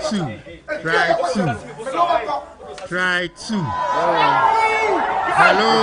two. Try two. Hello.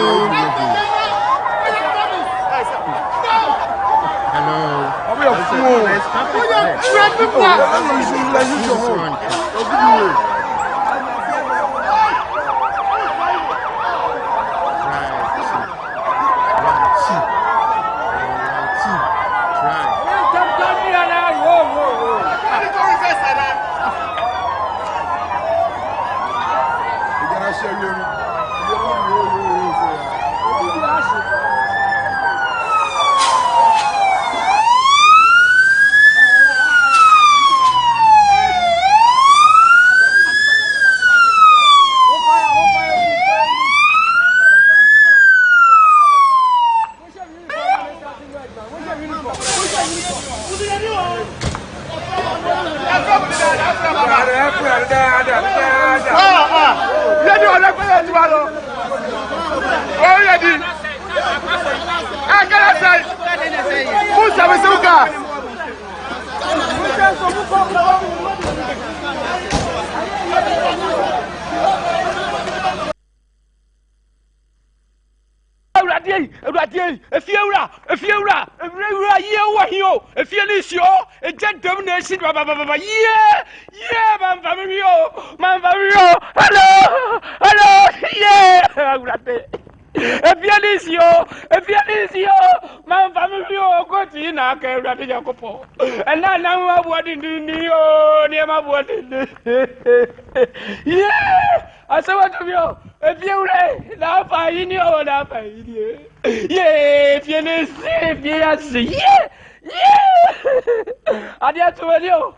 If man family go to you now, and now what in the near my body. Yeah, I saw what of you. If you laugh, I in your laugh, yeah, if you say, yes, yeah. I dare to you.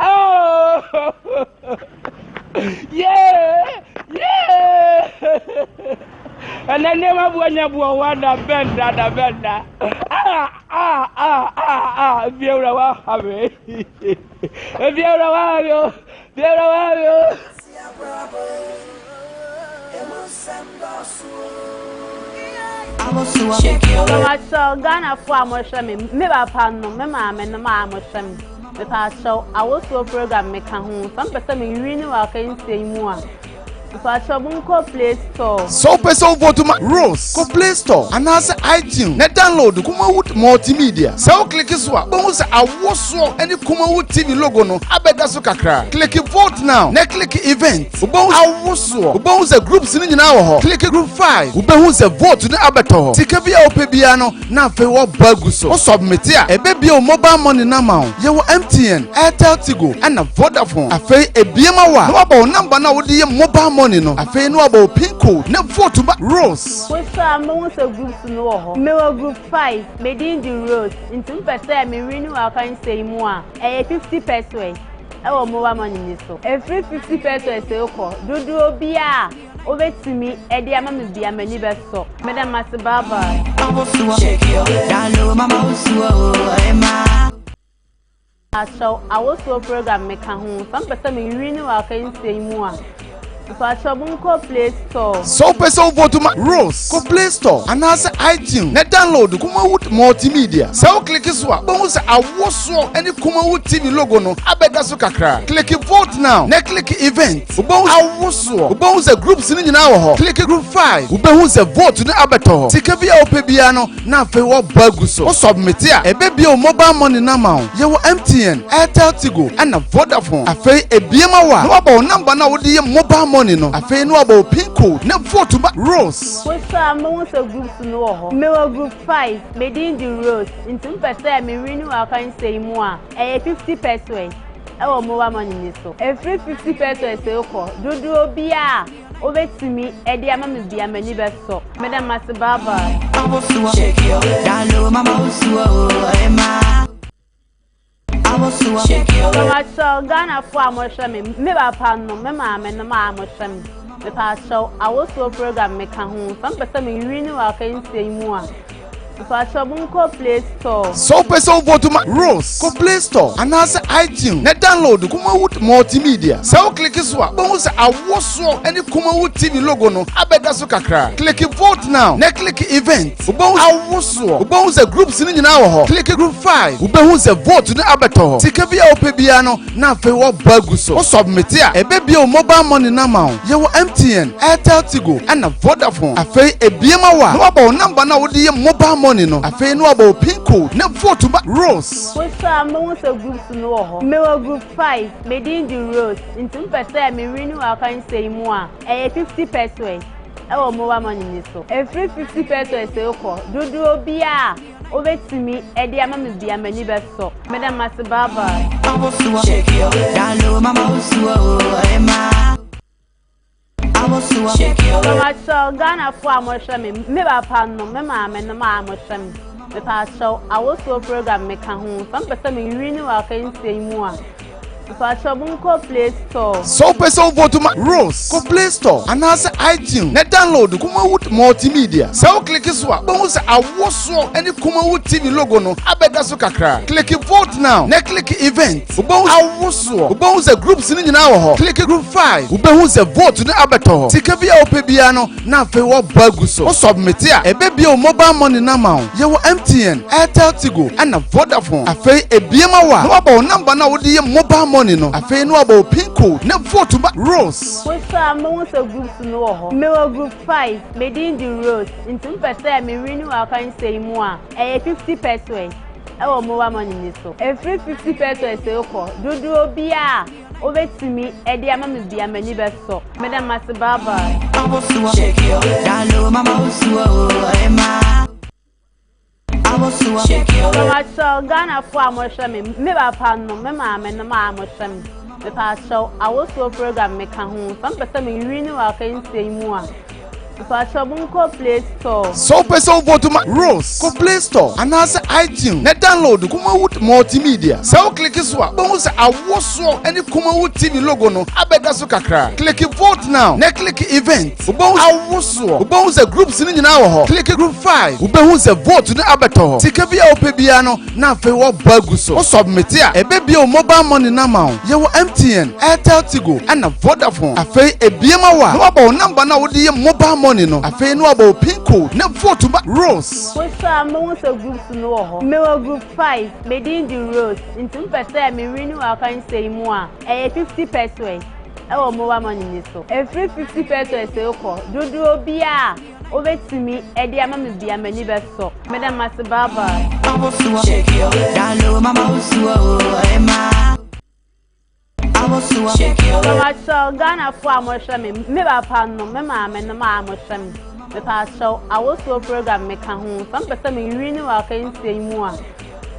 Oh, yeah. And then never when you want a bender. If you're so Ghana for Moshami, Meba Pano, Mema, and the Moshami. The past show, I was so program make a home. Some person you really can say more. Play Store. So person vote to Rose. Go Play Store and answer iTunes. Net download Kumawood multimedia. So click this one. Bones I was so any Kumawood TV logo no. Abeda so kakra. Click vote now. Ne click event. Bones I was so. Bones a group sini now. Click group 5. Bones a vote to the abeto. Tikavia opebiano na fe wo baguso. O submit here. E baby o mobile money na ma. Ye wo MTN, Airtel Tigo and a Vodafone. Afe e biema wa. No about number na wo di mobile money. No, I feel no about pin code. No photo but Rose. What's amongst the groups no? Me group 5. Me in the Rose. In 2% me renew I can say more. 50%. Oh, more money so. Every 50% say okay. Do obia. Over to me. Edi ama me bia me ni beso. Madam Master Baba. So I was so program make a home. Some person me renew I can say more. Play Store. So person vote to Rose. Go Play Store and answer iTunes. Net download Kumawood multimedia. So click this one. Bones I was so any Kumawood TV logo no. Abeda so kakra. Click vote now. Ne click event. Bones I was so. Bones a group sini now. Click group 5. Bones a vote to the abeto. Tikavia opebiano na fe wo baguso. O submit here. E baby o mobile money na ma. Ye wo MTN, Airtel Tigo and a Vodafone. Afe e biema wa. No about number na wo di mobile money no. Afe no about pin code. Ne vote to Rose. What's amongst the groups no? Me group 5. Me in the Rose. In 2% me renew I can say more. 50%. Oh, more money so. Every 50% say okay. Do obia. Over to me. Edi ama me bia me ni beso. Madam Master Baba. So Ghana for Moshami, Meba Pano, Mema, and the Moshami. The past show, I was so program make a home. Some person you really can say more. Ipasabunko Play Store. So person vote ma Rose ko Play Store anase iTunes na download Kumawood multimedia. So click so a bon say awoso any Kumawood TV logo no abeda so kakra. Click vote now. Na click event. Ubon awoso. Ubon say groups ni nyina wo ho. Click group 5. Ubon say vote na abeto ho. Sika bia opebia no na afi wo bagu so. O submit a ebe bia o mobile money na ma wo. Ye wo MTN, Airtel Tigo and Vodafone. Afi ebiema wa. No about number na wo dey mobile money no. Afi no about pin code na vote ba Rose. We saw mo say groups no ho. Me wo group 5, Medin the Rose. Intim pese me renew account say mu a. 50 pesos. Ewo mobile money ni so. Every 50 pesos say ko. Dudu obia. Obetimi edi ama me bia mani be so. Madam Masibaba. Shake your down mama usuo ema. Shake your Mama so Ghana for amosha me ba pa no me ma me no ma amosha me. Me pa so awoso program me ka ho. Some person me renew account say mu a. Ipasabunko Play Store. So person vote ma Rose ko Play Store anase iTunes na download Kumawood multimedia. So click so a bon say awoso any Kumawood TV logo no abeda so kakra. Click vote now. Na click event. Ubon awoso. Ubon say groups ni nyina wo ho. Click group 5. Ubon say vote na abeto ho. Sika bia opebia no na afi wo bagu so. O submit a ebe bia o mobile money na ma wo. Ye wo MTN, Airtel Tigo and Vodafone. Afi ebiema wa. No about number na wo dey mobile money no afi no about pin code na vote ba Rose. We saw mo say groups no ho. Me wo group 5, Medin the Rose. Intim pese me renew account say mu a. 50 pesos. Ewo mobile money ni so. Every 50 pesos say ko. Dudu obia. Obetimi edi ama me bia mani be so. Madam Masibaba. shake your down mama usuo ema. Shake your Mama so Ghana for amosha me ba pa no me ma me no ma amosha me. Me pa so awoso program me ka ho. Some person me renew account say mu a. Ipasabunko Play Store. So person vote ma Rose ko Play Store anase iTunes na download Kumawood multimedia. So click so a bon say awoso any Kumawood TV logo no abeda so kakra. Click vote now. Na click event. Ubon awoso. Ubon say groups ni nyina wo ho. Click group 5. Ubon say vote na abeto ho. Sika bia opebia no na afi wo bagu so. O submit a ebe bia o mobile money na ma wo. Ye wo MTN, Airtel Tigo and Vodafone. Afi ebiema wa. No about number na wo dey mobile money no afi no about pin code na vote ba Rose. We saw mo say groups no ho. Me wo group 5, Medin the Rose. Intim pese me renew account say mu a. 50 pesos. Ewo mobile money ni so. Every 50 pesos say ko. Dudu obia. Obetimi edi ama me bia mani be so. Madam Masibaba. shake your down mama usuo ema. Shake your Mama so Ghana for amosha me ba pa no me ma me no ma amosha me. Me pa so awoso program me ka ho. Some person me renew account say mu a.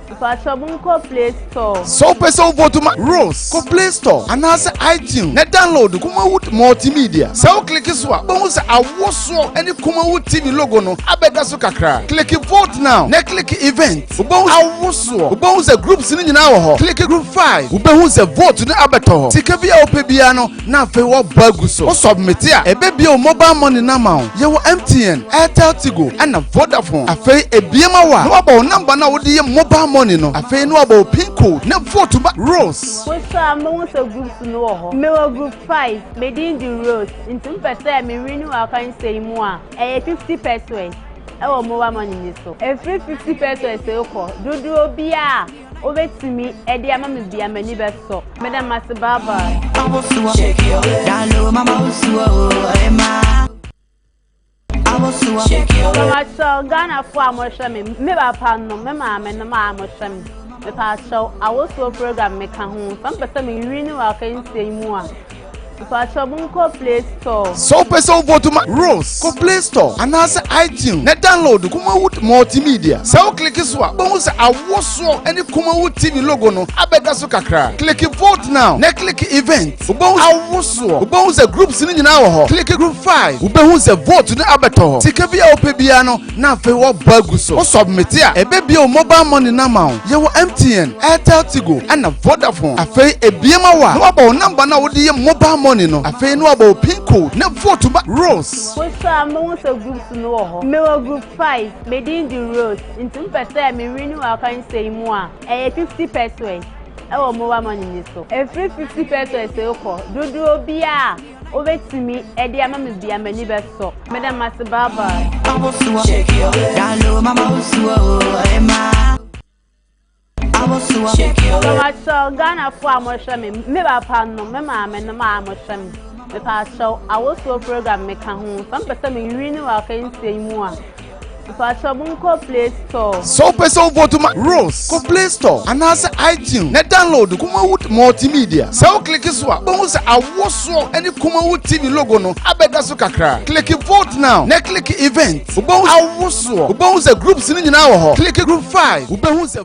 Ipasabunko Play Store. So person vote ma Rose ko Play Store anase iTunes na download Kumawood multimedia. So click so a bon say awoso any Kumawood TV logo no abeda so kakra. Click vote now. Na click event. Ubon awoso. Ubon say groups ni nyina wo ho. Click group 5. Ubon say vote na abeto ho. Sika bia opebia no na afi wo bagu so. O submit a ebe bia o mobile money na ma wo. Ye wo MTN, Airtel Tigo and Vodafone. Afi ebiema wa. No about number na wo dey mobile money no afi no about pin code na vote ba Rose. We saw mo say groups no ho. Me wo group 5, Medin the Rose. Intim pese me renew account say mu a. 50 pesos. Ewo mobile money ni so. Every 50 pesos say ko. Dudu obia. Obetimi edi ama me bia mani be so. Madam Masibaba. shake your down mama usuo ema. Shake your Mama so Ghana for amosha me ba pa no me ma me no ma amosha me. Me pa so awoso program me ka ho. Some person me renew account say mu a. Ipasabunko Play Store. So person vote ma Rose ko Play Store anase iTunes na download Kumawood multimedia. So click so a bohu se awoso ene Kumawu TV logo no abeda so kakra. Click vote now. Na click event. Bohu awoso. Bohu se groups ni nyina wo ho. Click group 5. Bohu se vote ni abeto ho. Sika bia opebia no na afi wo bagu so. O submit a ebe bia o mobile money na ma wo. Ye wo MTN, Airtel Tigo and Vodafone. Afi ebiema wa. No aba o number na wo de mobile money no. Afi no aba o pin code na vote ba Rose. Wo sa mo se groups no wo ho. Me wo group 5, Medin the Rose. Ntum pese me renew account say mu a. 50 pesos. Ewo mobile money ni so. Every 50 pesos e ko. Dudu obi a obetimi e de ama me bia mani be so. Madam Masibaba. Shake your Dalo mama usuo ema. Shake your So Ghana for amosha me ba pa no me ma me no ma amosha me. Me pa so awoso program me ka ho. Some person me renew account say mu a. Go Play Store. So person vote to Rose. Go Play Store. And answer iTunes. Na download Kumawu multimedia. So click so a bohu se awoso ene Kumawu TV logo no abeda so kakra. Click vote now. Na click event. Bohu awoso. Bohu se groups ni nyina wo ho. Click group 5. Bohu se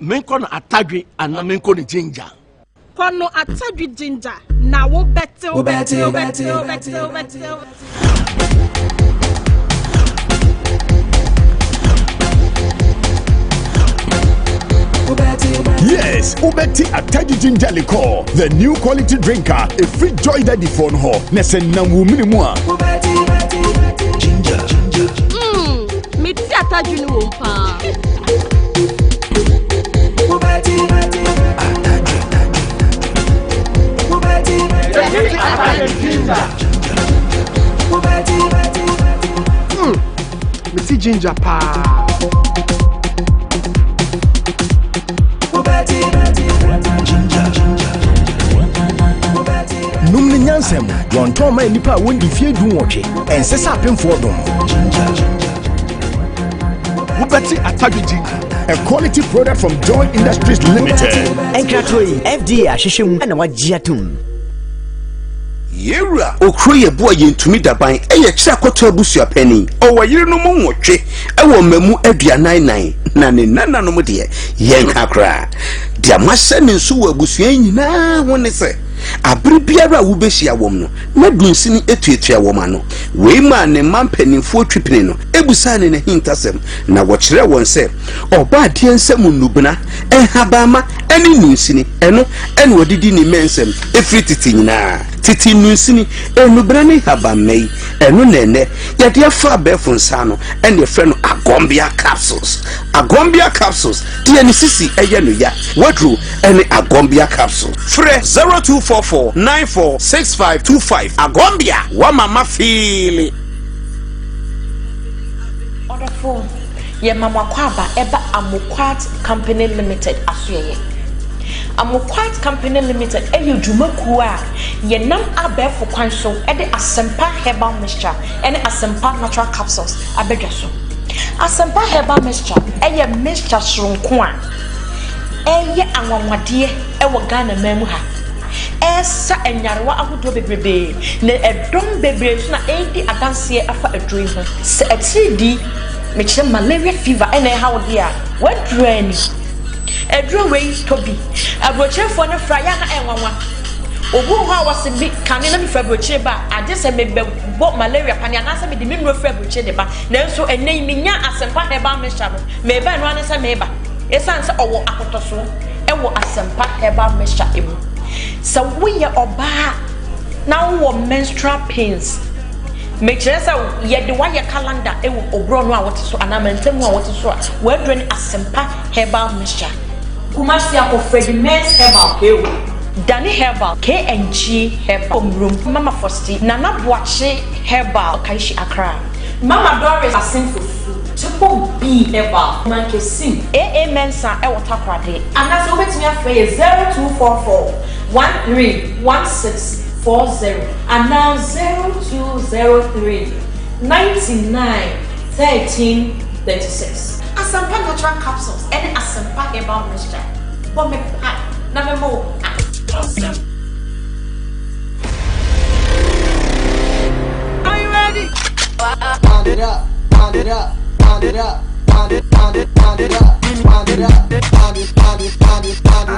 menko na atadwe ana menko ne ginger. Kono atadwe ginger na wo bete. Yes, Ubeti Atadi Ginger Liquor, the new quality drinker, a free joy daddy phone ho. Nesen namu minimua. Ginger. Me ti atadwe ni wo pa. Me see ginger pa. Numni nyansem, wonton ma nipa wondi fie du nwotwe. Ensesa apemfo dom. Ubeti atadwe ginger. A quality product from Joy Industries Limited. Enkratoi FDA ahwehwem na wagiatum. Yewura okro ye bo yentumi daban eye kira kwato abusu apani owo yire no mu nwotwe ewo mamu aduanan na ne nananom de yenka kra dia mahye ne nso wo abusu nyina woni se abiri biara wo behia wom no na dunsini etuetua wom ano we ma ne mampanimfo twipene no ebusa ne hintasem na wo kire won se oba de ensem nubuna ehabama eni nunsini eno ene odidi ni mensem efri titi nyina titi nunsini enubra ne habamei eno nene yade afa befo nsa no ene efre no agombia capsules de ni sisi eye no ya wadru ene agombia capsule fre 0244946525 agombia wa mama feel order phone ye mama kwaba eba Amoquat Company Limited asuyeye Amoquat Company Limited dwumaku a ye nam abefo kwan so de Asempa herbal mixture ene Asempa natural capsules abedwa so Asempa herbal mixture eye mixture soronko a eye anwanwade wo Ghana mamu ha esa enyarewa ahodo bebrebe na edom bebrebe so na edi adanse afa adroin ho se atidi mechire malaria fever ene ha wode a wadruani edro we tobi abrochefo ne fra ya na enwanwa obu ho a wase bi kane na bi fra broche ba ade se mebe bo malaria pani na se me di memro fra broche de ba na nso enei minya Asempa heba mesha no meba no ane se meba esan se owo akotoso ewo Asempa heba mesha emu so we oba now wo menstrual pains make sure say ye de wire calendar ewo obro no a wote so anamantemu a wote so a we adrene Asempa herbal mixture kumasi akofredi men's herbal ewo Danny herbal KNG herbal room mama fosti nana boache herbal kaishi akra mama doris asinfufu Triple B herbal mankesin AA mensa e water kwade anaso betimi afre 0244 131640 and now 0203 991336 Asempa natural capsules and Asempa herbal mixture but me na me mo are you ready? Pound it up.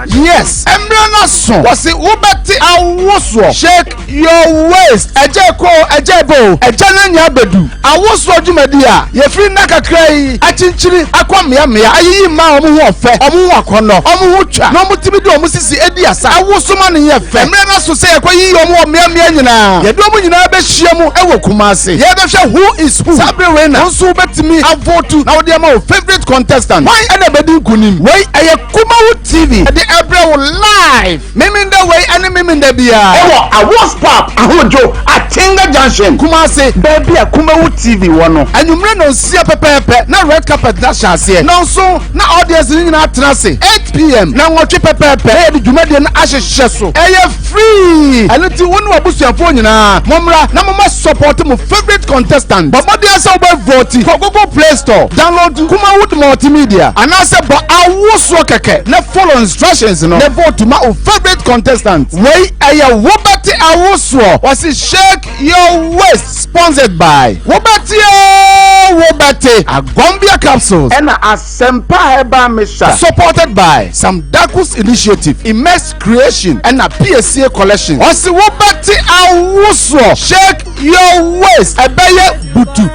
Yes, Embrana son. Was it Ubati Awoso? Shake your waist. Ejeko, ejebo, ejananya bedu. Awoso jumedia. Ye free naka cray. Achinchiri, akwamia mea. Ayi ma omu wafe. Omu wakono. Omu ucha. No mutimido musisi ediasa. Awoso mani ye fe. Embrana so say kwa yi omu mea nyina. Ye do omu nyina be shiemu ewo kumase. Ye be sha who is who. Sabre Rena. Onso betimi avotu. Na odi ama favorite contestant. Why ene bedi kunim? Why aye Kumawu TV. The April live. Mimi the way and mimi the bia. Ewo awas pap ahojo Atinga Junction. Kumase baby a Kumawu TV wono. Anumre no sia pepepe na red carpet na shase. Na so na audience ni na trance 8 p.m. na ngotwe pepepe. E di dwumade na ahyehye so. Eye free. And ti wonu abusuafo nyina. Momra na mama support mo favorite contestant. But modi asa oba vote for Google Play Store. Download Kumawood Multimedia. And asa ba awoso keke. Na follow instructions no. Na vote ma o favorite contestant. Wey aya Wobati awoso. Wasi shake your waist. Sponsored by Wobati Agombia capsules. And Asempa Heba Misha. Supported by Sam Dakus Initiative, Immense Creation, and a PSA collection. Wasi Wobati awoso. Shake your waist. Ebeye butu.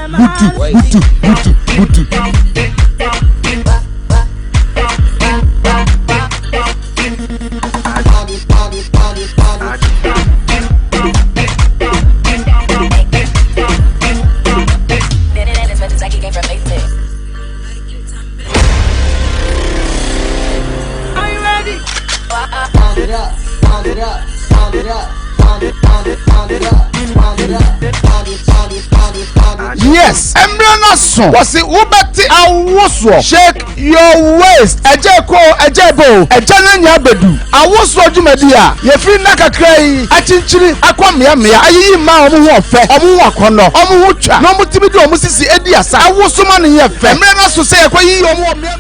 Yes, Embrana song was it Wobati awoso. Shake your waist. Ejeko, ejebo, ejananya bedu. Awoso jumedia. Ye free nakakrai. Achinchiri akwamia mia. Ayi ma omu ofe. Omu wakono. Omu ucha. No mu tibidi omu sisi edi asa. Awoso mani ye fe. Embrana so say kwa yi omu omia.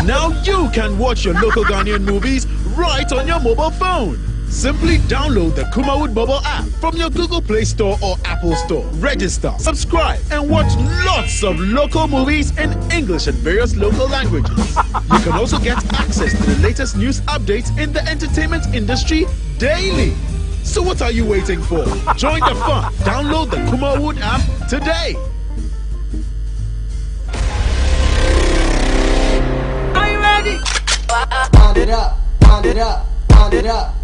Now you can watch your local Ghanaian movies right on your mobile phone. Simply download the Kumawood mobile app from your Google Play Store or Apple Store. Register, subscribe, and watch lots of local movies in English and various local languages. You can also get access to the latest news updates in the entertainment industry daily. So what are you waiting for? Join the fun. Download the Kumawood app today. Are you ready? Pound it up, pound it up, pound it up.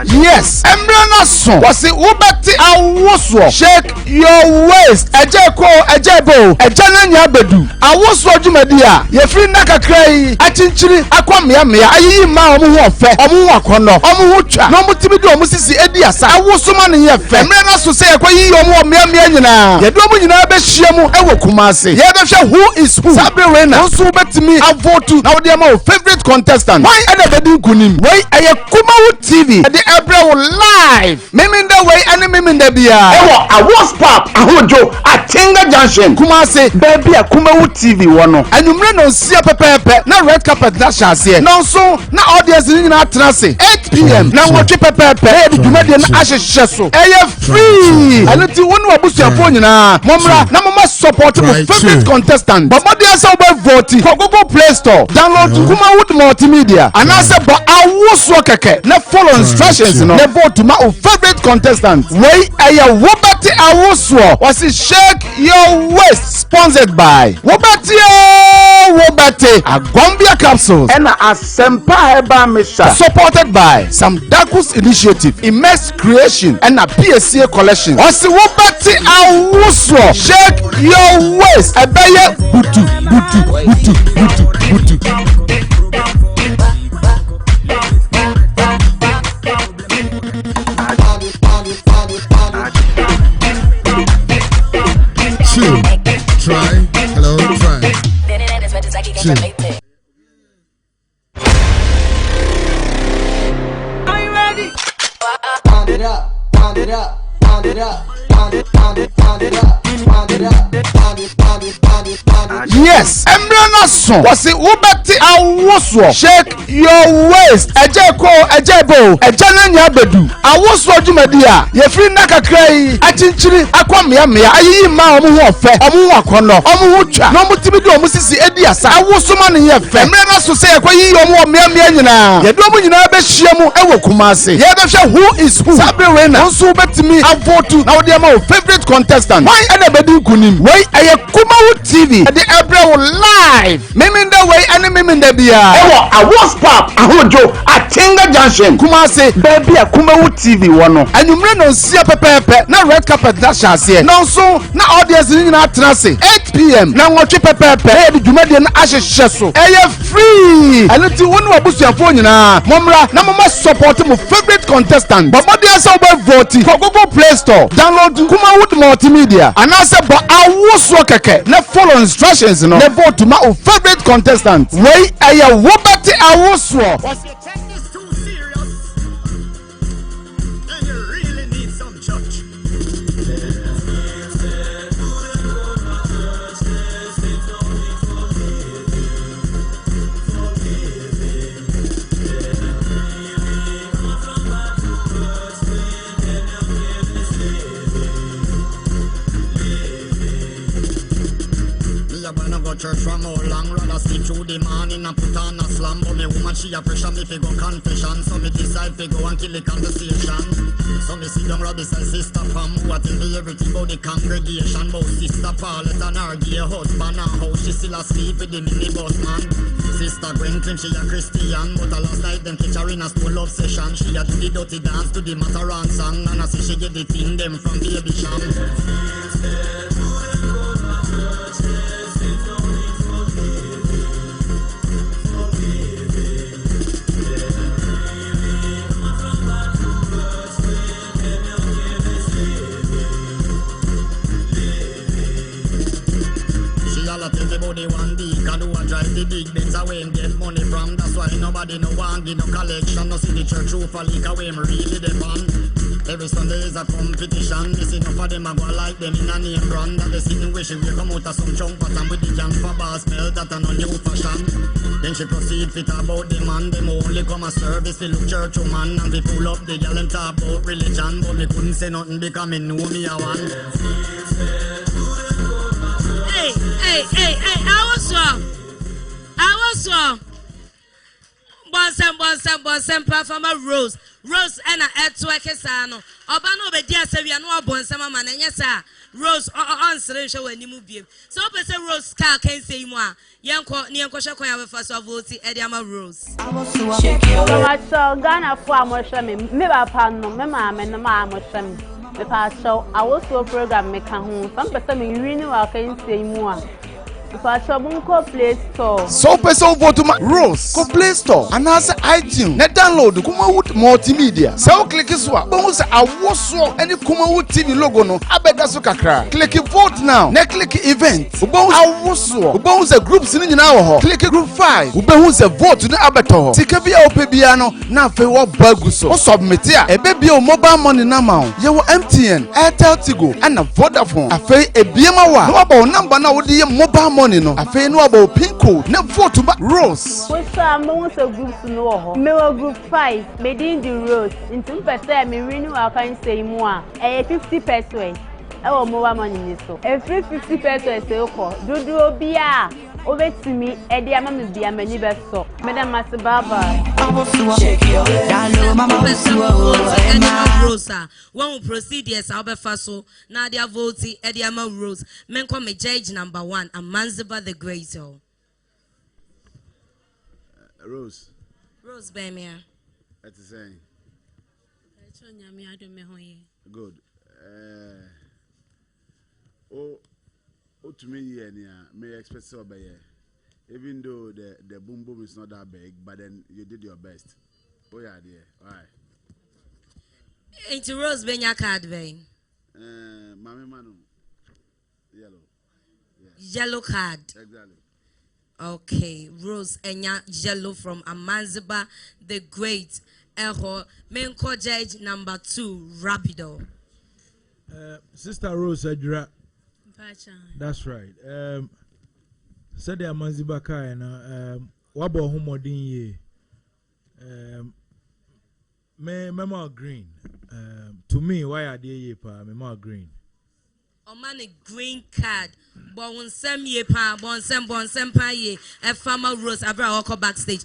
Yes, Embrana son. Was it Ubati Awoswo? Shake your waist. Ejeko, ejebo, ejananya bedu. Awoswo jumedia. Ye free naka cray. Achinchiri, akwamia mea. Ayi ma omu ofe. Omu wakono. Omu ucha. No mutimidu omu sisi ediasa. Awoswo mani ye fe. Embrana son say kwa yi omu mea nyina. Ye do omu nyina be shiemu ewo Kumasi. Ye be sha who is who. Sabre Rena. Onsu betimi avotu. Na odi ama favorite contestant. Why ede bedi kunim? Why aye Kumawood TV. The April live. Mimi the way and mimi the bia. Ewo awas pap ahojo Atinga Junction. Kumasi baby a Kumawood TV wono. Anumre no sia pepepe na red carpet na shase. No so na audience ni na trance 8 p.m. na watch pepepe. E di dwumade na ahyehyɛ so. Eye free. Anoti wonu abusuafo nyina. Momra na mama support favorite contestant. Babodi asa oba vote for Google Play Store. Download Kumawood multimedia. And I said but I was so keke. Na follow instructions no. Na vote ma favorite contestant. Wey aya Wobati Awusuo was Shake Your Waist, sponsored by Wobati Agombia Capsules and Asempa Heba Misha, supported by Sam Dakus Initiative, Immense Creation and a PSA collection. Was Wobati Awusuo Shake Your Waist, Abaya Butu. Try. Hello, try. Are you ready? Pound it up, pound it up, pound it up, pound it, pound it, pound it up, pound it up, pound it, pound it, pound it, pound it. Yes, Emrana song was it Wobati Awusuo Shake Your Waist. Ejeko, Ejebo, Ejananya Bedu. Awusuo Jumadia, Yefri Nakakrai, Achinchiri, Akwamia, Ayi Ma Omu Ofe, Omu Akono, Omu Ucha, no Mutimido Musisi Ediasa, Awusumani Yefe. Emrana so say Akwayi Omu Mia Nyina. Yedomu nyina be hyiamu ewo Kumase. Yebehwe who is who. Sabre Rena, nso betimi avotu na wode ma favorite contestant. Why ana bedi kunim? Why aye Kumawood TV. The Ebrew live. Miminda way and Miminda Bia. Ewa Awards Pop Ahojo Atinga Junction. Kumase baby a Kumawood TV wano. And you no see pepe na red carpet that shall see. Now so na audience in na trance 8 p.m. na ngochi pepe e di dwumade na ahyehye so. Eye free. And ti wonu abusuafo nyina. Momra na mama support mo favorite contestant. But they say we vote for Google Play Store. Download Kumawood Multimedia. And I say but Awusuo keke. Na follow instructions no. Na vote my favorite contestant. Wey aya Wobati Awusuo. Church from all long, rather sleep through the morning and put on a slam. But me woman she a pressure me fi go confession, so me decide fi go and kill the conversation. So me sit down rubbish and sister Pam, who a tell me everything about the congregation. About sister Paulette and her gay husband and how she still asleep with the minibus man. Sister Gwen claim she a Christian, but a last night them catch her in a school love session. She a do the dirty dance to the Mataran song, and I see she get the thing them from Baby Sham. Drive the big Benz away and get money from. That's why nobody no want give no collection. No see the church roof a leak away, me really depend. Every Sunday is a competition. This enough of them a go like them in a name brand. That they see me wish we come out of some chunk pattern with the jam for bar smell that a no new fashion. Then she proceed fit about the man. Them only come a service to look church woman. And they pull up the girl and talk about religion. But me couldn't say nothing because me know me a one. Hey, Awusuo. Bonsem performer Rose and a etweke sa no. Oba no be dia se wi no bonsem ama na nya sa. Rose on sere show animu biem. So person Rose car can say mu a yenko ne yenko hwe kwan abefa so vote e dia ma Rose. So Ghana for amosha me ba pa no me ma me no ma amosha me. Me pa show Awusuo program me ka ho. Some person me wi ni wa kan say mu a. Play Store. So person vote to Rose go Play Store and answer iTunes. Net download Kumawood Multimedia. So click this one. But say Awusuo any Kumawood TV logo no. Abeda so kakra. Click vote now. Ne click event. Ubon Awusuo. Ubon say groups ni nyina wo ho. Click group 5. Ubon say vote ni abeto ho. Sika bia opebia no na fe wo bagu so. O submit ya. Ebe bia o mobile money na ma ho. Ye wo MTN, Airtel Tigo and Vodafone. Afi ebiema wa. No about number na wo de mobile money no afei no about pin code na vote ba Rose we say mo so groups no ho me wo group 5 made in the Rose into person me renew I can say mu a 50%. ɛwɔ mobile money ni so every 50 pesos ɛkɔ dodo bia obetimi ɛde ama me bia mani bɛsɔ madam masibaba Rosa one proceed yes abefaso na dia vote ɛde ama Rose menko me judge number 1 Amanziba the Great. Rose Bemia that is saying good to me may expect so by even though the boom boom is not that big, but then you did your best. Oh yeah, dear. All right. It's Rose Benya card vein. Mami Manu. Yellow. Yes. Yellow card. Exactly. Okay, Rose Enya yellow from Amanziba the Great. Eho Menko judge number 2 Rapido. Sister Rose Adra. That's right. Said the Amanziba kai na wabo homodin ye. Me memo green. To me why are they ye pa memo green. O man a green card. Bon sem ye pa bon sem pa ye. A farmer Rose abra wako backstage.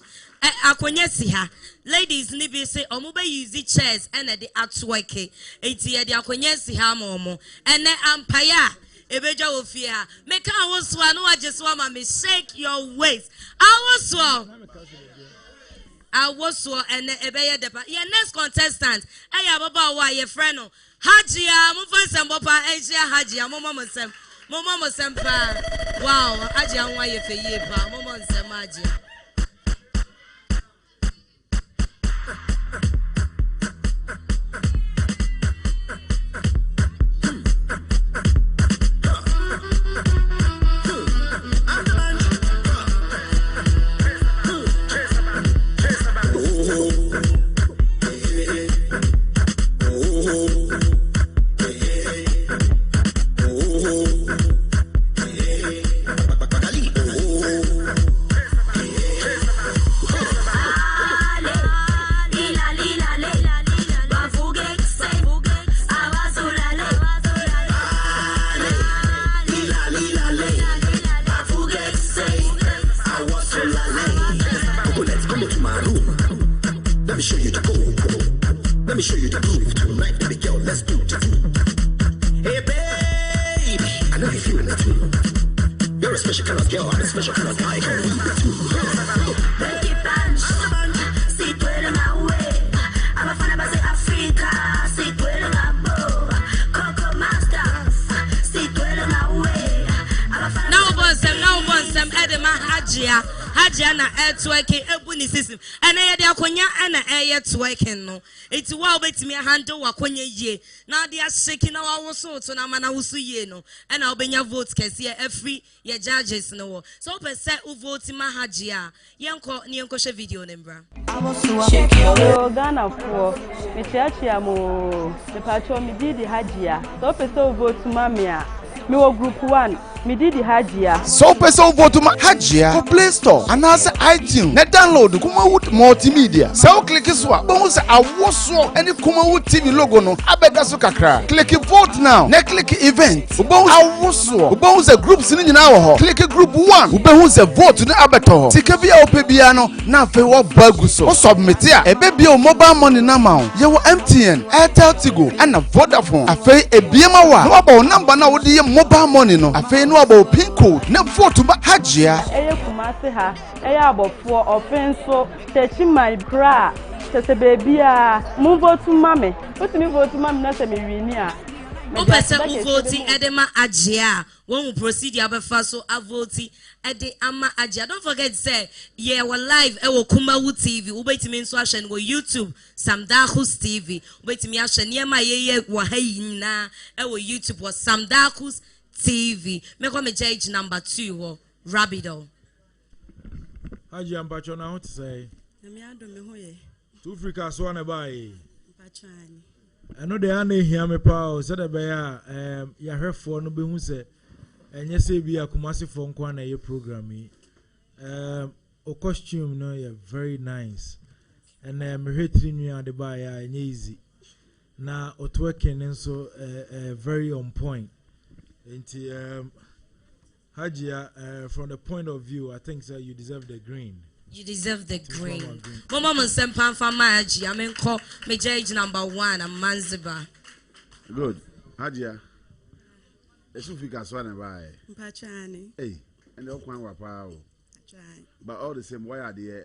Akonye si ha. Ladies ni bi say omo be use chairs and the atweke. Enti e de akonye si ha momo. Ene ampaya Ebeja ofia. Make I was one who I just want me shake your waist. I was so and Ebeya depa. Your next contestant. Aya baba wa your friend. Hajia, Mufan Sambopa, Asia Hajia, Momo Sempa. Wow, Ajia wa ye fe ye pa. Momo Semaji. Hajia na twerking ebuni system and I de akonya and twerking no it's wow betimi handle wakonya ye now they are shaking our so to na mana wusu ye no and obenya vote kese every ye judges no so per se u vote ma Hajia yenko she video nembra Ghana for me chiachia mo the pacho me did the Hajia so per se vote ma me wo group 1 me did the Hajia so person vote ma Hajia for Play Store and as iTunes na download Kumawood multimedia so click so bon say awoso any Kumawood TV logo no abeda so kakra click vote now na click event bon awoso bon say groups ni nyina wo ho click group 1 ubehun say vote na abeto ho sika bia opebia no na fe wo bagu so o submit a ebebia o mobile money na ma ye wo MTN Airtel Tigo and Vodafone afi ebiema wa no about number na wo de mobile money no afi no about pin code na vote ma Hajia eye kumase ha eye abofo offenso techi my bra tese baby a mu vote mame otimi vote mame na se me wini a Opese uvoti edema Hajia won proceed abefa so avoti ede ama Hajia. Don't forget to say yeah we live e wo Kumawood TV ubetimi nso ahwe no YouTube Samdahus TV ubetimi ahwe ne ma ye wo ha yina e wo YouTube wo Samdahus TV me come judge number 2 wo Rabido Hajia mpacho na what say na me ado me ho ye to Africa so na bai mpacho ani eno de ana ehia me pa o se de be ya hwefo no behu se enye se bi akumase fo nko na ye program yi o costume no ye very nice and me hwetri nua de ba ya enye easy na otworking nso very on point. Nti Hajia, from the point of view, I think that you deserve the green. You deserve the green. Mama Monsempan from Hajia, I mean, call me judge number 1, and Manziba. Good. Hajia. Let's see if we can swallow by. Hey, and the Okwan Wapao. But all the same, why are they?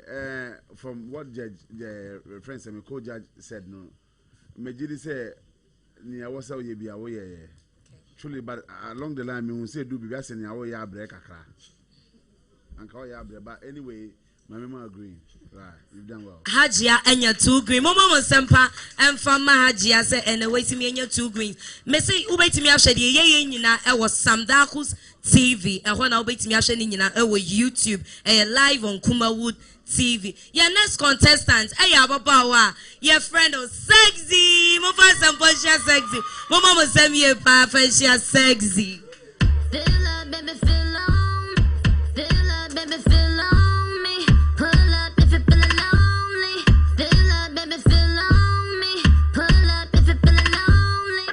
From what the friends and co-judge said, no. Majidi say, near what's how you be away. Truly, but along the line, we will say, do be best in your way, break a crack. And call ya, but anyway, my mama agree. Right, you've done well. Hajia and your 2 green. Mama Monsempa and from Hajia say, and away to me and your 2 greens. Messy, who wait to me after the year, I was Sam Darkus TV, and when I wait to me after YouTube, and live on Kumawood TV. Your next contestant, Babawa, your friend of Sexy. Mama Samposha Sexy. Mama Mosemie Papa, she sexy. Feel up, baby, feel on. Feel up, baby, feel on me. Pull up if you feel lonely. Feel up, baby, feel on me. Pull up if you feel lonely.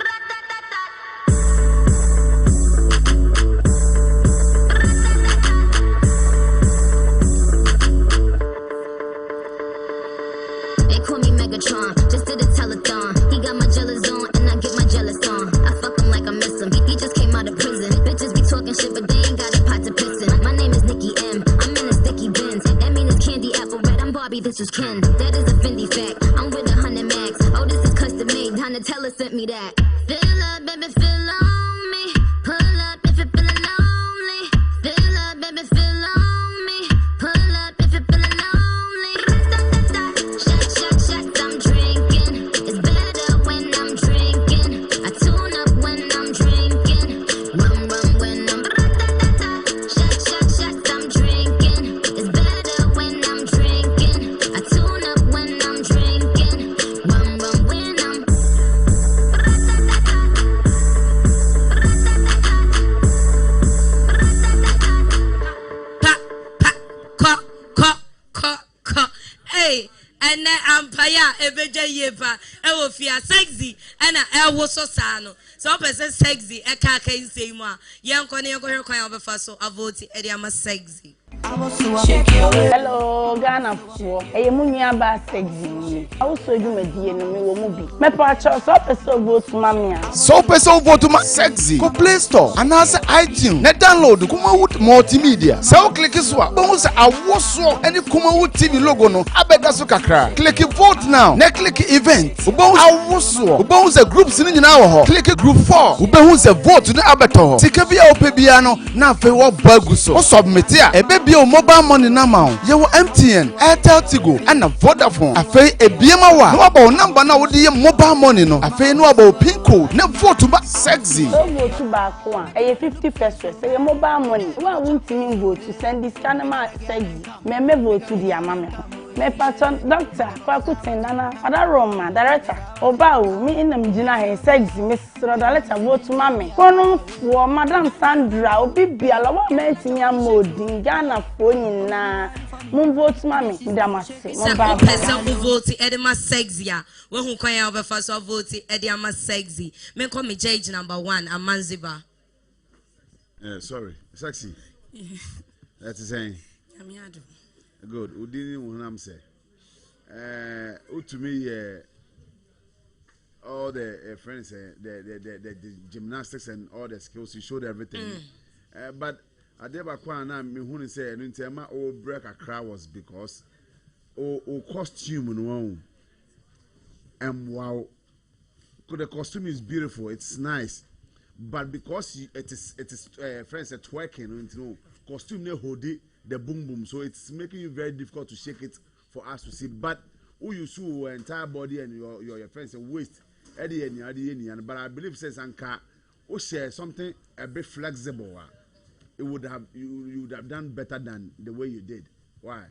Call me Megatron, just did a telethon. He got my jealous on, and I get my jealous on. I fuck him like I miss him. He just came out of prison. Bitches be talking shit, but they ain't got a pot to piss in. My name is Nikki M. I'm in a sticky Benz. That mean it's candy apple red. I'm Barbie, this is Ken. That is a Fendi fact. I'm with 100 max. Oh, this is custom made. Donatella sent me that. Feel up, baby, feel on me. Pull up if you feel lonely. Feel up, baby, feel on me. Pull up if you feel lonely. I'm drinking. It's better when I'm drinking. I tune up when I'm drinking. Rum when I'm shots I'm drinking. It's better when I'm drinking. I tune up when I'm drinking. Rum when I'm Hey, and Ampaya, Ebeja Yepa, Ewofia sexy, and I was so sano. So person sexy, a kaka in Seymour. Young Connie, go here, Coin of Faso, a vote, Ediama sexy. Hello, Ghana. Hey, Munyaba sexy. I also do my DNA movie. My partner, so person vote Mamia. So person vote to my sexy. Go Play Store and answer iTunes. Net download Kumawood multimedia. So click this one. But once I was so any Kumawood TV logo no. I bet that's okay. Click vote now. Next click event. Ubongs I was so. Ubongs a group sitting in our click group 4. Ubongs a vote to the abato. Tikavia Opebiano. Na fe wo baguso. O submit here. E baby o mobile money na ma. Ye wo MTN, Airtel Tigo, and a Vodafone. Afe e biema wa. No about number na wo dey mobile money no. Afe no about pin code. Na vote to ba sexy. So vote to back one. E 50 pesos. E mobile money. Wa won't mean vote to send this canama sexy. Me vote to the amame. Me patron doctor Fakutin Nana Ada Roma director Obao me in Mjina he sexy Miss Rodaleta vote to mame kono for Madam Sandra obi biala wa meti nya modi Ghana fo nyina mun vote mame ndamase mo ba person who vote edema sexy a we hu kwan ya obefa so vote edema sexy me call me judge number 1 Amanziba. Sorry sexy. That's saying good. Udini Unam say. To me, all the friends, the gymnastics and all the skills, you showed everything. But I never quite know me who say, and in my old break a crowd was because costume and wow, the costume is beautiful, it's nice, but because it is friends are twerking, you know, costume ne hoodie. The boom boom, so it's making it very difficult to shake it for us to see. But who you see your entire body and your friends and waist, Eddie, but I believe says Anka, who share something a bit flexible. It would have you would have done better than the way you did. Why? Okay.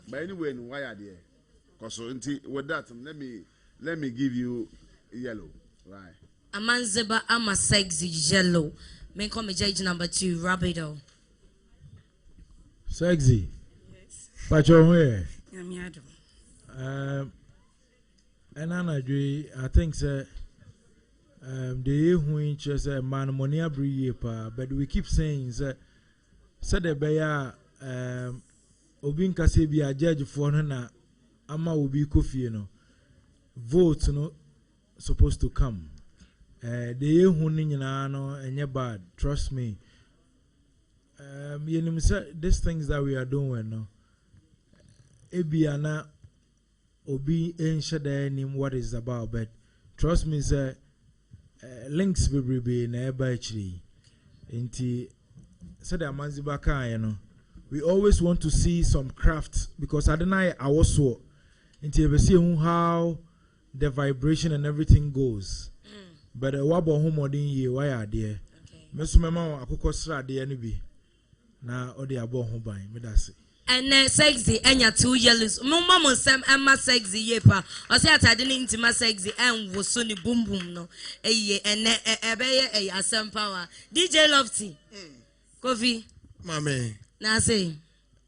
But anyway, why are they? Because with that, let me give you yellow. Right. Amanziba, I'm a sexy yellow. May call me judge number 2, Rabido. Sexy. Yes. But you're where? And I think the who interest man money abri pa, but we keep saying that said the bear obin kase bi a judge for na ama obi kofi no vote no supposed to come. The who nyina no enye bad, trust me. These things that we are doing no ebiana obi enche there nim what is about, but trust me sir, links be na eba actually inti said amanziba kan you know we always want to see some craft because I don't know I also inti ebe see how the vibration and everything goes but wabo ho modern ye why are there meso mema akoko sra de no bi na odi abo ho ban me dase and sexy enya 2 yellows mumma monsem emma sexy yepa o se atade ni intima sexy en wo so ni boom boom no eye ene ebeye asem power DJ Lofty Kofi mame na say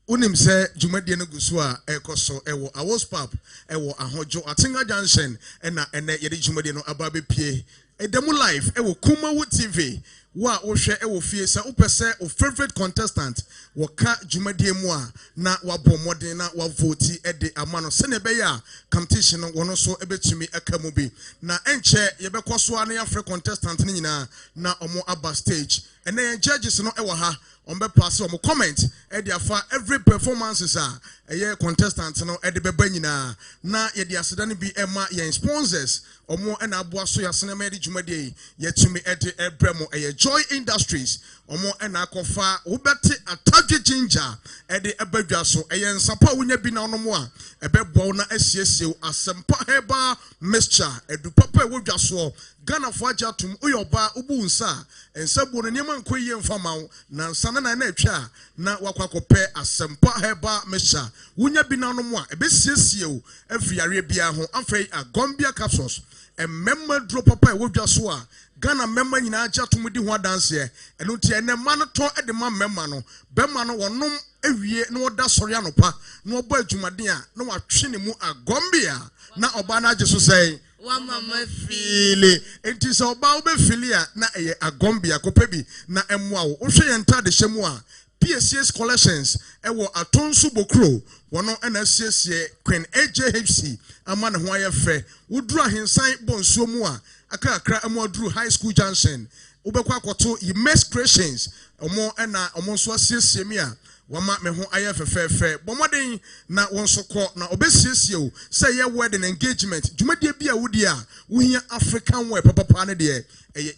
unim se jumade no gusu a ekoso ewo awospap ewo ahojo Atinga Junction ena ene yede jumade no aba be pie edemu live ewo Kumawood TV wa ohwe ewo fie sa upese o favorite contestant woka jumade mu a na wabo modern na wa vote ede amano se ne be ya competition no wono so ebetumi akamu bi na enche yebekoso a na ya contestant ni nyina na omo aba stage ene judges no ewo ha on be pass on comment e afa every performances a contestant no e de beba nyina na ye de aseda no bi ema ye sponsors omo e na aboa so ya sene me de dwumade ye tumi e de ebremo e Joy Industries omo e na akofa wo beti atadwe ginger e de ebadwa so e ye nsapa wonya bi na onomo a e bebo na asiesie asempa heba mixture edu papa e wodwa so Ghana for Jatum Uyoba Ubu Nsa and Sabu and Yaman Koye and Famau, Nansana na Nature, na Wakakope, a Sempa Heba Mesha, Wunya Binanoma, a bit sissio, every Arabia home, afraid a Gombia capsules, and member drop up with Joshua. Ghana member in Aja to me do dance here, and Uti and a man to at the man memano, Bemano or no every year, no da Soriano pa, no boy Jumadia, no a chinimu a Gombia, na Obana just say. One mama feel it is about be filia na a Gombia kopebi na emwa o hwe yenta de hyemwa PSCS collections ewo Atonsu Bokro wono NSCS Queen AJHC ama ne ho ayefe wudura hensan bonsuo mu a aka akra amoduru high school junction ubekwa akoto Immense Creations omo na omo so asiesie mi a wama me ho ayefefefe bomoden na wonso ko na obesiesie o say ye wedding engagement dwumadie bia wudi a wohia African wear papa ne de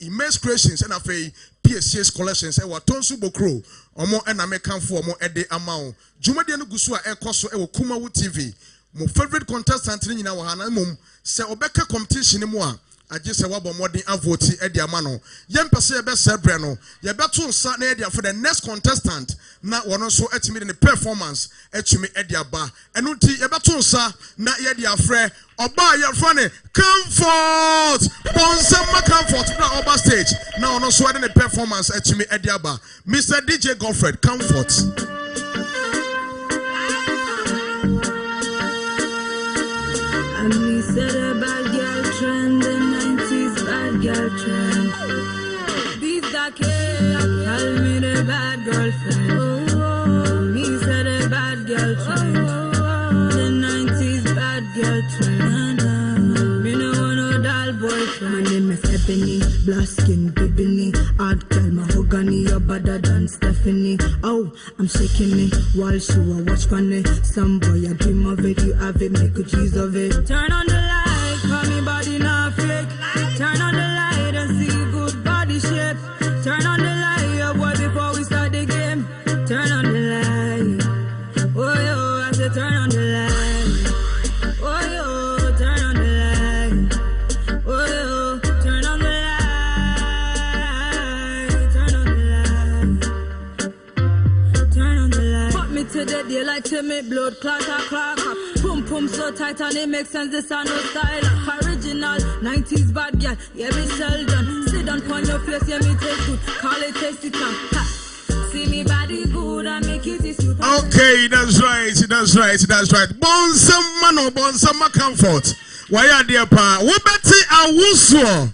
Immense Creations and afei PSCS collections e Watonsu Bokro omo na mekanfo omo ede amao dwumadie no gusu a ekoso e Kumawood TV mo favorite contestant ni nyina wo hana mum se obeka competition mu a aje se wabo modern avoti e dia ma no yempese ye be sebre no ye beto nsa na ye dia for the next contestant na wono so atimi de performance atumi e dia ba eno nti ye beto nsa na ye dia frɛ oba ye frɛ ne Comfort Bonsema Comfort na oba stage na wono so de performance atumi e dia ba Mr. DJ Godfred Comfort. And we said a bad girl trend, the 90s bad girl trend. Beat that K, call me the bad girlfriend. Oh, me said a bad girl trend, the 90s bad girl trend. Me no want no doll boyfriend. My name is Ebony, black skin, bibini, hard girl, mahogany, you're better than Stephanie. Oh, I'm shaking it while she will watch funny. Some boy I dream of it, you have it, make a cheese of it. Turn on the light, call me body not fake. Turn on the light and see good body shape. Turn on the light, your boy before we start the game. Turn on the light, oh yo, I said turn on the light. Oh yo, turn on the light. Oh yo, turn on the light. Turn on the light. Turn on the light. Put me to the daylight till me blood clot a clock up. Pum pum so tight and it makes sense. This are no style. Original 90s bad girl. Yeah, me Sheldon. Sit down on your face. Yeah, me taste good. Call it tasty tongue. See me body good and make it easy. Okay, that's right. Bonsema Comfort. Why are there pa? Wo beti awuso.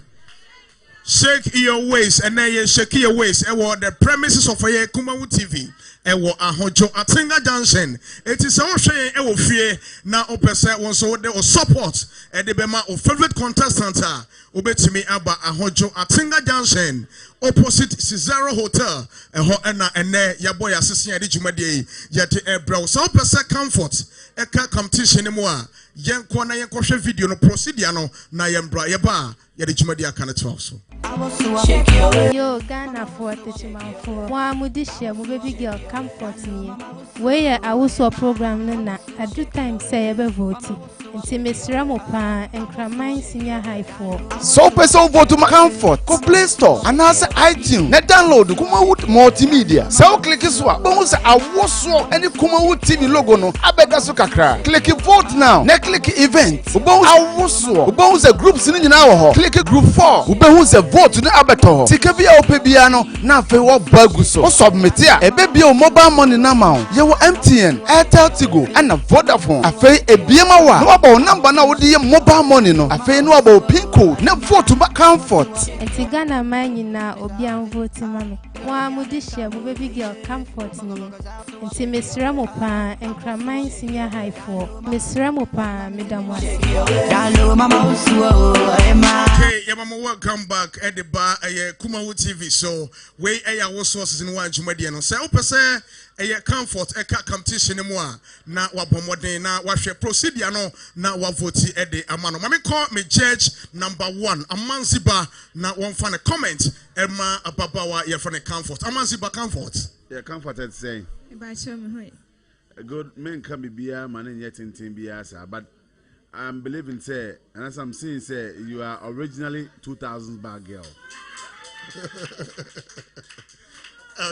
Shake your waist and then shake your waist. The premises of a Kumawu TV. Ewo Ahojo Atinga Junction. It is our shame ewo fear na opese won so de support e de bema of favorite contestant obetimi aba Ahojo Atinga Junction opposite Cesaro Hotel eho na ene yabo ya sese ya de dwumade yete ebra so opese comfort eka competition mu a yenko na yenko video no procedure no na yembra yeba ya de dwumade aka ne 12 so. Yo, Ghana for Techiman Wa Mudisha, my baby girl, comfort me. Where I was a program, Nana, at the time say ever voting. Until Mr. Ramopa and Cramine Senior High for. So, person vote to my comfort. Go Play Store and answer iTunes. Net download the Kumawood Multimedia. So, click is what. Bones I was so any Kumawood TV logo no. I bet that's okay. Click vote now. Next click event. Bones I was so. Bones a group sitting in our click group 4. Bones a vote to the abeto. Tikavia Opebiano. Na fe wo baguso. O submit here. E baby o mobile money na ma. Ye wo MTN, Airtel Tigo, and a Vodafone. Afe e biema wa. No about number na wo di mobile money no. Afe no about pin code. Na vote to back comfort. Enti Ghana man nyina obi an vote mama. Wa mudi share mo baby girl comfort ni. Enti mesra mo pa Encramine Senior High for. Mesra mo pa medam wa. Okay, yeah, mama, welcome back at the bar. Kumawood TV. So we our sources in one Jumadian. No, say opese comfort competition more. Na wabomode na wahwe procedure no na wavoti e de amano. Mami call me judge number 1. Amanziba na one fan a comment. Emma ababawa ye fan comfort. Amanziba comfort. Yeah, comfort at saying. A good man can be beer, man, yet in beer, but I'm believing, say, and as I'm seeing, say, you are originally 2000 bag girl.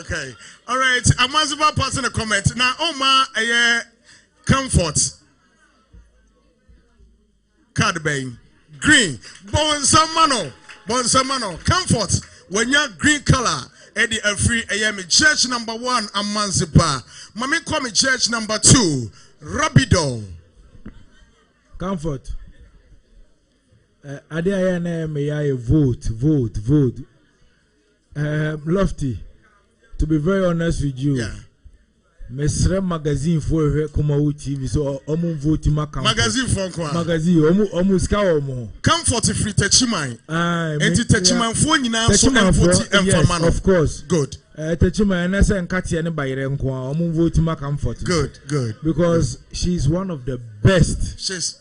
Okay, all right. Amaziba passing a comment now. Oma, comfort. Card bay green. Bonsamano, comfort. When you're green color, Eddie free. Church number 1, Amaziba. Mami call me church number 2, Rabido. Comfort. Ade may I vote. Lofty. To be very honest with you, yeah. Mesre magazine for Kumawood TV, so omu vote magazine for magazine omu ska omu. Comfort free Techiman. Enti Techiman for nyina so vote emfama no. Of course. Good. Techiman na say nkati ene bayire nko omu vote ma comfort. Good. Because she's one of the best. She's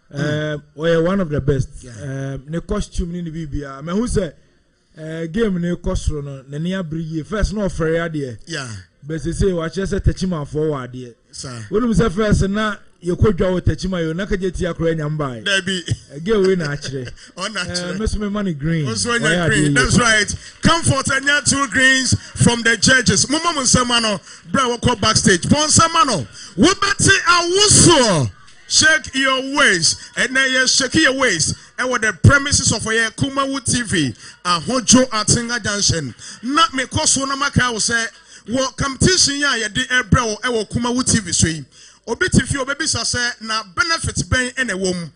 one of the best. Yeah. Ne costume ni bibia. Me who say game ne kosro no na ne abriye first no ofre ade. Yeah. But say watch say Techiman forward there. Sir. When we say first na you kodwa wo Techiman yo na kageti akora nyamba. There be. Game we na achire. On achire. Miss me money green. Green. That's right. Comfort and your 2 greens from the judges. Mama Monsamano, bra we call backstage. Monsamano, we beti awuso. Shake your waist, and then you shake your waist. And with the premises of a Kumawood TV, Ahojo Atinga Junction. Not me cause one of my cows say, what competition ya de ebro ewo Kumawood TV so. Obiti fi obebi say na benefits ben ene wom.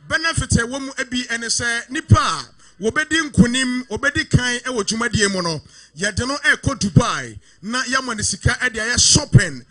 Benefit e wom ebi ene say nipa wobedi nkunim obedi kan ewo dwumadie mu no. Ye de no e Dubai na yamani sika e de ya shopping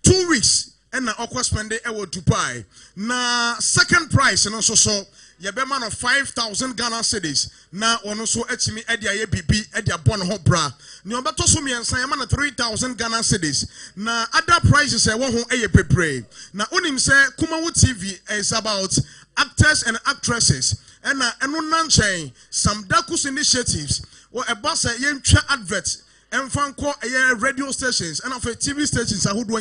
2 weeks. And na okwa spende ewo Dubai na second price no so ye be man of 5,000 Ghana cedis na ono so etimi e dia ye bibi e dia bon ho bra ni obeto so miensan ye man 3,000 Ghana cedis na other prices e wo ho e ye bebre na onim say Kumawood TV is about actors and actresses and na eno nanchen some Dakus initiatives or a boss ye ntwa adverts and Franco radio stations and of TV stations are who do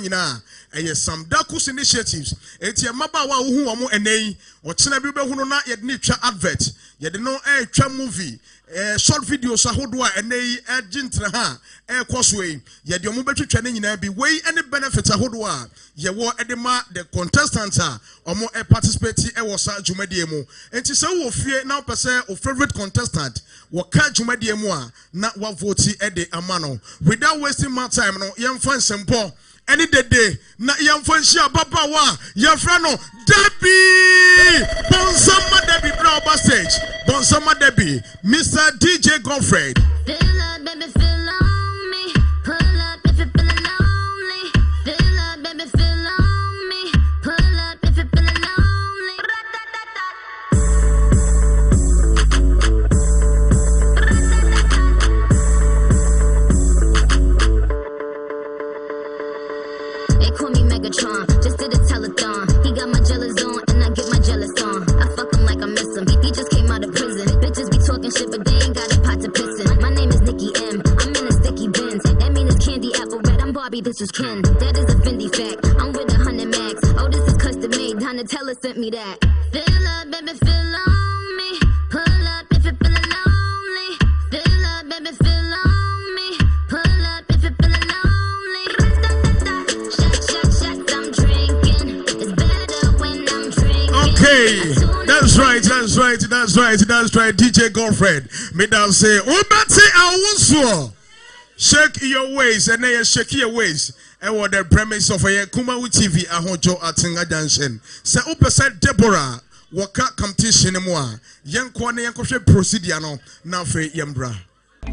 some Dakus initiatives. It's a mabawa who are more ene or Chinabiba who not yet need advert. Yet no air movie. Short videos are who do and they gentle air crossway. Yet your mobile training in every way any benefits are who do ye war edema the contestants are or more participating was Jumadiemo. And to say fear now per se or favorite contestant what can Jumadiemo not what vote Eddie Amano. Without wasting my time, no young fun simple. Any day na yamfanshia baba wa yafrano Debbie Bonsama Debbie Brown backstage Bonsama Debbie, Mr. DJ Godfred. Feel up, baby, feel on me. Pull up if you're feeling lonely. Feel up, baby, feel on me. Pull up if you're feeling lonely. They call me Megatron, just did a telethon. He got my jealous on, and I get my jealous on. I fuck him like I miss him. He just came out of prison. Bitches be talking shit, but they ain't got a pot to piss in. My name is Nikki M. I'm in a sticky Benz. That mean it's candy apple red. I'm Barbie, this is Ken. That is a Fendi fact. I'm with 100 max. Oh, this is custom made. Donatella sent me that. Feel up, baby, feel on me. Pull up if you're feeling lonely. Feel up, baby, feel on me. Pull up if you're feeling lonely. Shots, I'm drinking. It's better when I'm drinking. Okay, that's right. DJ Godfred. Me down say, Obati Awusuo. Shake your ways and then shake your ways. And what the premise of a Kumawu TV Ahojo Atinga Junction. Say Upesa Deborah. Waka competition moi. Young Kwane Yankoshe Procediano. Now for Yambra.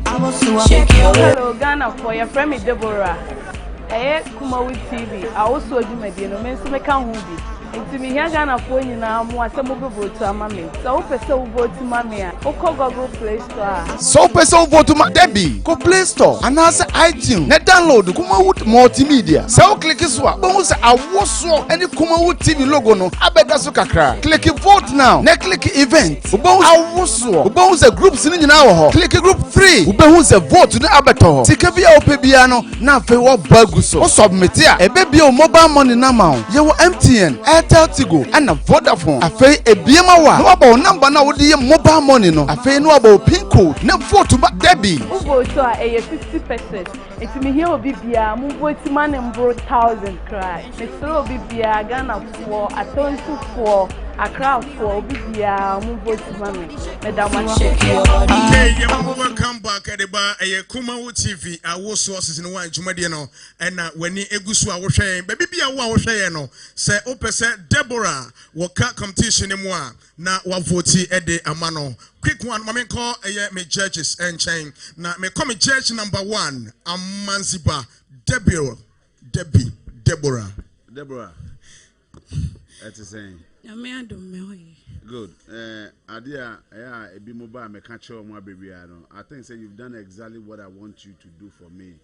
Hello, Ghana for your friend Deborah. Kumawu TV. I also do my dear, no man, so make a movie. Nti mi hia Ghana for nyina mo asem go vote amame. So wo pese wo vote mame a, wo ko Google Play Store. So pese wo vote ma Debbie, ko Play Store, anase iTunes. Na download Kumawood multimedia. So wo click so a, bo se awoso any Kumawood TV logo no abeda so kakra. Click vote now. Na click event. Bo awoso. Bo se groups ni nyina wo ho. Click group 3. Bo se vote na abeto ho. Sika bia wo pe bia no na afi wo bagu so. Wo submit a, ebe bia o mobile money na ma wo. Ye wo MTN Airtel Tigo and a Vodafone. Afei ebiema wa. No about number na wo dey mobile money no. Afei no about pin code. Na vote ba Debbie. Who vote so a 50%. It's me here obi bia mu vote man mbro 1000 cry. It's so obi bia Ghana for atonsu for Accra for obi bia mu vote man. Madam Okay, you welcome back at the bar. Kumawood TV. Our sources in one Jumadi no. And when you egusu a washe, baby bia wa washe no. Say opese Deborah waka competition in moi. Na wa voti ede amano. Quick one, mama call me judges and chain. Na me come judge number 1, Amanziba, Deborah. Deborah. That's the same. Good. Adia, be mobile, me catch your baby. I think say you've done exactly what I want you to do for me.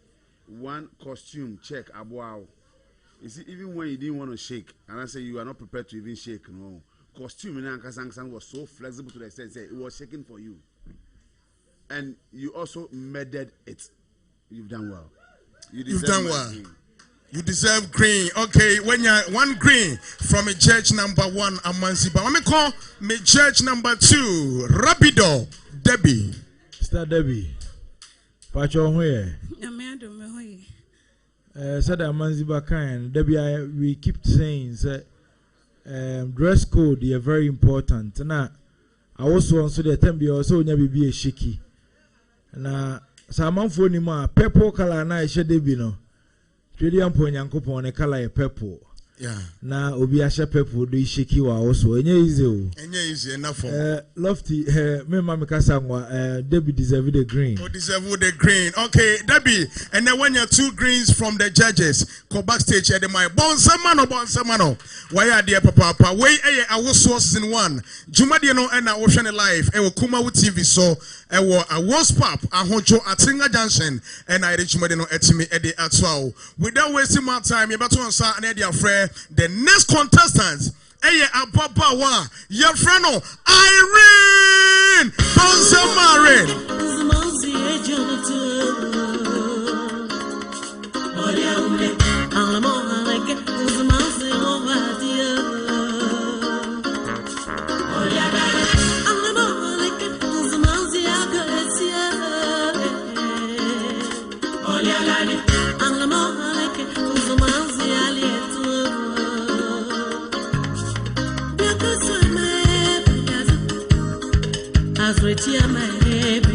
One costume check, wow. You see, even when you didn't want to shake, and I say you are not prepared to even shake, no. Costume in Ankasang was so flexible to the extent that it was shaking for you. And you also murdered it. You've done well. You've done well. Green. You deserve green. Okay, when you're one green from a judge number 1, Amanziba. Let me call me judge number 2, Rapido, Debbie. Mr. Debbie. Pacho where? Said Amanziba kind. Debbie, we keep saying that dress code is very important. Now, I also answer the time be also never be a shaky. Now, some for ni ma purple color na I should be no. Tradiam po nyankopon ne color purple. Yeah. Na obi a purple do shaky wa also. Enye easy o. Enye easy enough for. Lofty me mama kasa ngwa Debbie deserve the green. Oh, deserve the green. Okay, Debbie, and then when you're 2 greens from the judges, go backstage at the my bonsamano. Why are there papa? Way I was sources in 1. Jumadi no and I ocean live. I will Kumawood TV so I will a was pop Ahojo Atinga Junction and I reach Jumadi no etimi Eddie Atwao. Without wasting my time, you're about to answer and Eddie afraid. The next contestant, Ababa wa your friend Irene Bonsamare. As we tear my head,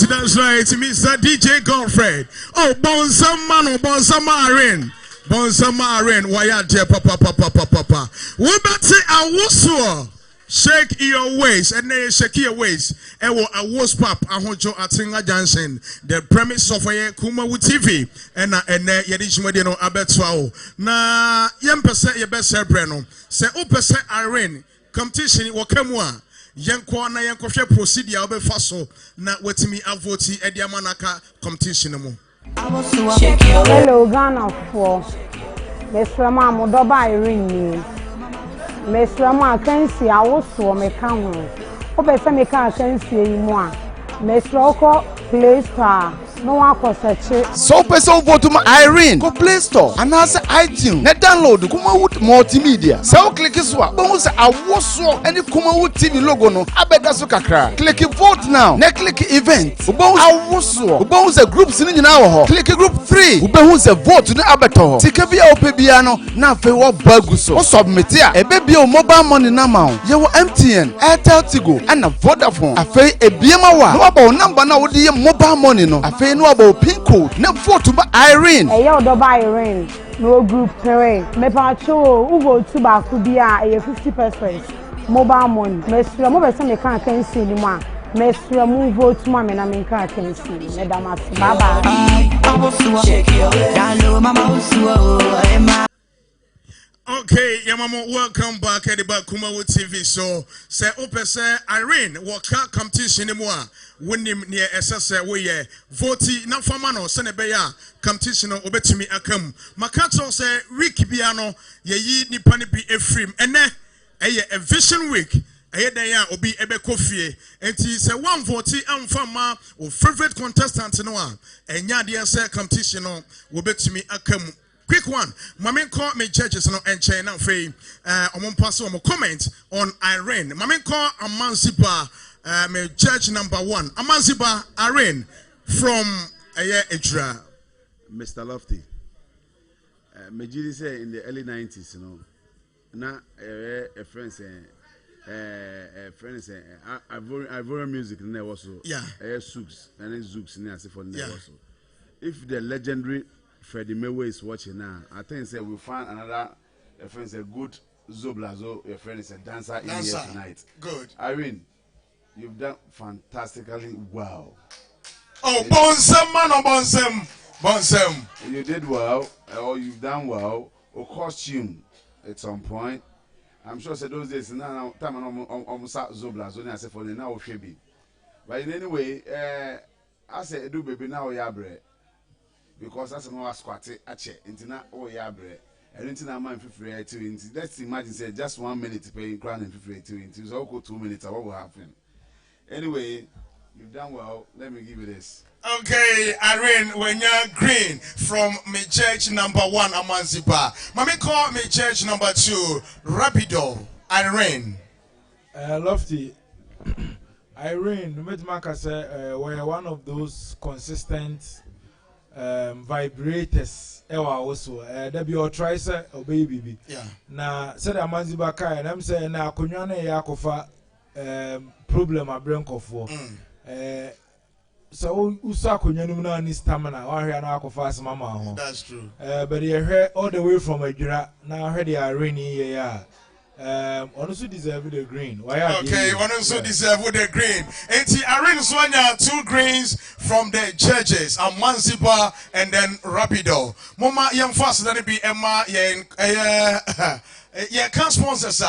That's right, Mr. DJ Godfred. Oh, Bonsama Aren, why are there, papa? What about say I shake your waist and then shake your waist. I was pap, Ahojo Atinga Junction, the premise of a Kumawu TV, and Yadish Medino Abetwao. Na, Yempesa, your best breno. Say, Opesa Aren, competition, Wakamwa. Yankwa na yankofye procedure obefa so na wetimi avoti ediamanaka competition mu. Hello Ghana for Mesrama Modoba Irene. Mesrama kansi awoso meka ho. Opese meka kansi yimu a. Mesroko Play Store no akoseche. So person vote to Irene go Play Store and as iTunes na download Kumawood multimedia. So click so bounce awoso any Kumawood TV logo no abeda so kakra. Click vote now. Na click event. Bounce awoso. Bounce groups ni nyina wo ho. Click group 3. Bounce vote na abeto ho. Tika bia opebia no na afi wo bagu so. O submit a ebe bia mobile money na ma wo. Ye wo MTN, Airtel Tigo and Vodafone. Afi ebiema wa. No about number na wo di mobile money no. Afi no about pin code na vote ba Irene. Eya odoba Irene no group 3. Me pa cho ugo tu ba ku bia 50% mobile money. Mesra mo be se me kan kansi ni mu a. Mesra mo vote mo me na me kan kansi. Me da ma bye bye. Okay, Yamamo, welcome back at the Kumawood TV. So, say, Opese Irene, waka competition anymore. When him near SSA, we voti na famano, Senebeya, competition obetumi akam. Makato say, Rick Biano, ye ni panipi efrim, and a vision week. Ayedaya obi ebe kofie enti se one vote amfama o favorite contestant no a enya dia say competition no wo betumi akam. Quick one, Mamen call me judges no and China Fay pass on comment on Irene. Mamen call Amansiba me judge number 1. Amansiba Irene from Edra. Mr. Lofty. Mejidi say in the early 90s, you know. Na a friend say Ivorian music in there also. Yeah. Zooks and Zooks in there for there also. If the legendary Freddie Mayweather is watching now, I think say we find another a friend say good Zoblazo, your friend is a dancer in here tonight. Good. Irene, you've done fantastically well. Oh, Bonsem man or Bonsem. You did well, or you've done well. Or costume at some point. I'm sure say those days now time almost Zoblazo I say for the now Shebi. But in any way, I say do baby now yabre. Because that's no squatty ache intina oh yabre and intina man 52 let's imagine say just 1 minute to pay crown and 52 into so go 2 minutes what will happen. Anyway, you've done well. Let me give you this. Okay, Irene, when you're green from me church number 1 Amanziba. Mommy call me church number 2 Rapido. Irene. Lofty. Irene, Numetmaka say we're one of those consistent vibrators also there be or try say or baby na said Amanziba kai and I'm saying na akonwa na ya kofa problem abrenko for so usa akonwa no na ni stamina wa hwe na akofa asema ma ho. That's true. But you heard all the way from Adura na heard the Irene here also deserve the green. Why okay, also deserve the green. And Irene Swanya 2 greens from the judges, Amanziba and then Rapido. Mama young fast than be Emma ye can sponsors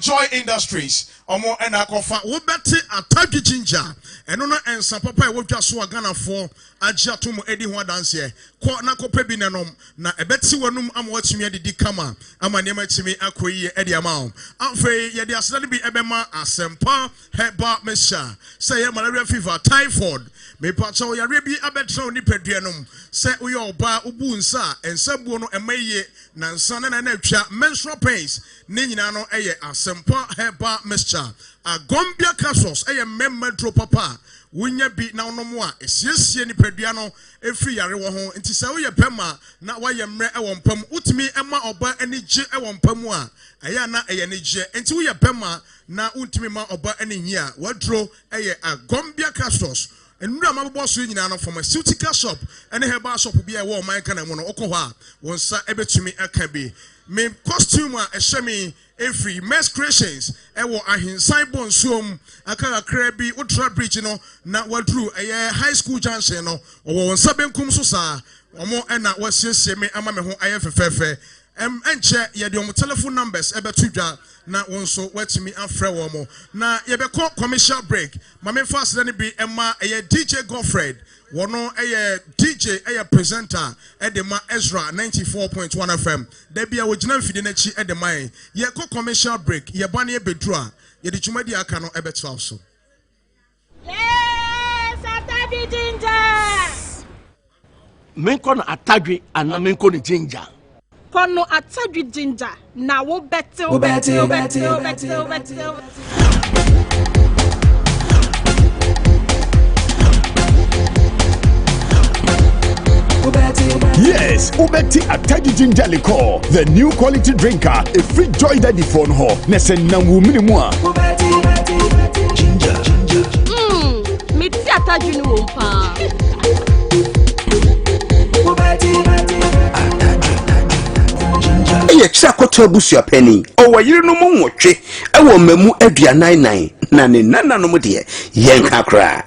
Joy Industries omo ena kofa wo beti atagi ginger eno na ensa papa e wodwa so Ghana for agya to mo edi ho dance ye ko na kopa bi nenom na ebeti wanum ama watumi adidi kama ama nema timi akoyi edi ama o afei ye de asada bi ebema asempa heba mesha say malaria fever typhoid me pacha o yare bi abetra oni peduanom say uye oba ubu nsa ensabuo no emaye na nsa na atwa menstrual pains ne nyina no eye asempa heba mesha agombia capsules eye memedro papa wunya bi na onomo a esiesie ni pedua no efri yare wo ho nti se wo ye pema na wa ye mre e wo mpam utimi ema oba anigye e wo mpam a aya na eye nigye nti wo ye pema na utimi ma oba anigye a wadro eye agombia capsules enura mabbo so nyina no pharmaceutical shop ene herbal shop bi e wo man kana mu no okọ ho a wonsa ebetumi aka bi me costume a ehye every Mess Creations ewo ahinsan bonsuom aka kra bi ultra bridge no na wadru high school junction no owo wonsa benkum so saa omo na wasiesie me ama me ho ayefefefe enche ye de omo telephone numbers ebetudwa na wonso watimi afre wo mo na ye be call commercial break ma me fast ne bi ema DJ Godfred wono DJ presenter edema Ezra 94.1 FM da bia wogina mfide na chi edema ye call commercial break ye bane ebedru ye de twumadi aka no ebeto so yes atadwi ginger menko na atadwi ana menko ni ginger kono atadwi ginger na wo bete Yes, Ubeti Atagi Ginger Liquor, the new quality drinker, a free joy daddy phone ho. Nesen nangu minimwa. Ginger. Miti atadwi ni wompa. Eye kira koto abusua pani owo yire no mu nwotwe ewo mamu aduanan na ne nana no mu de yenka kra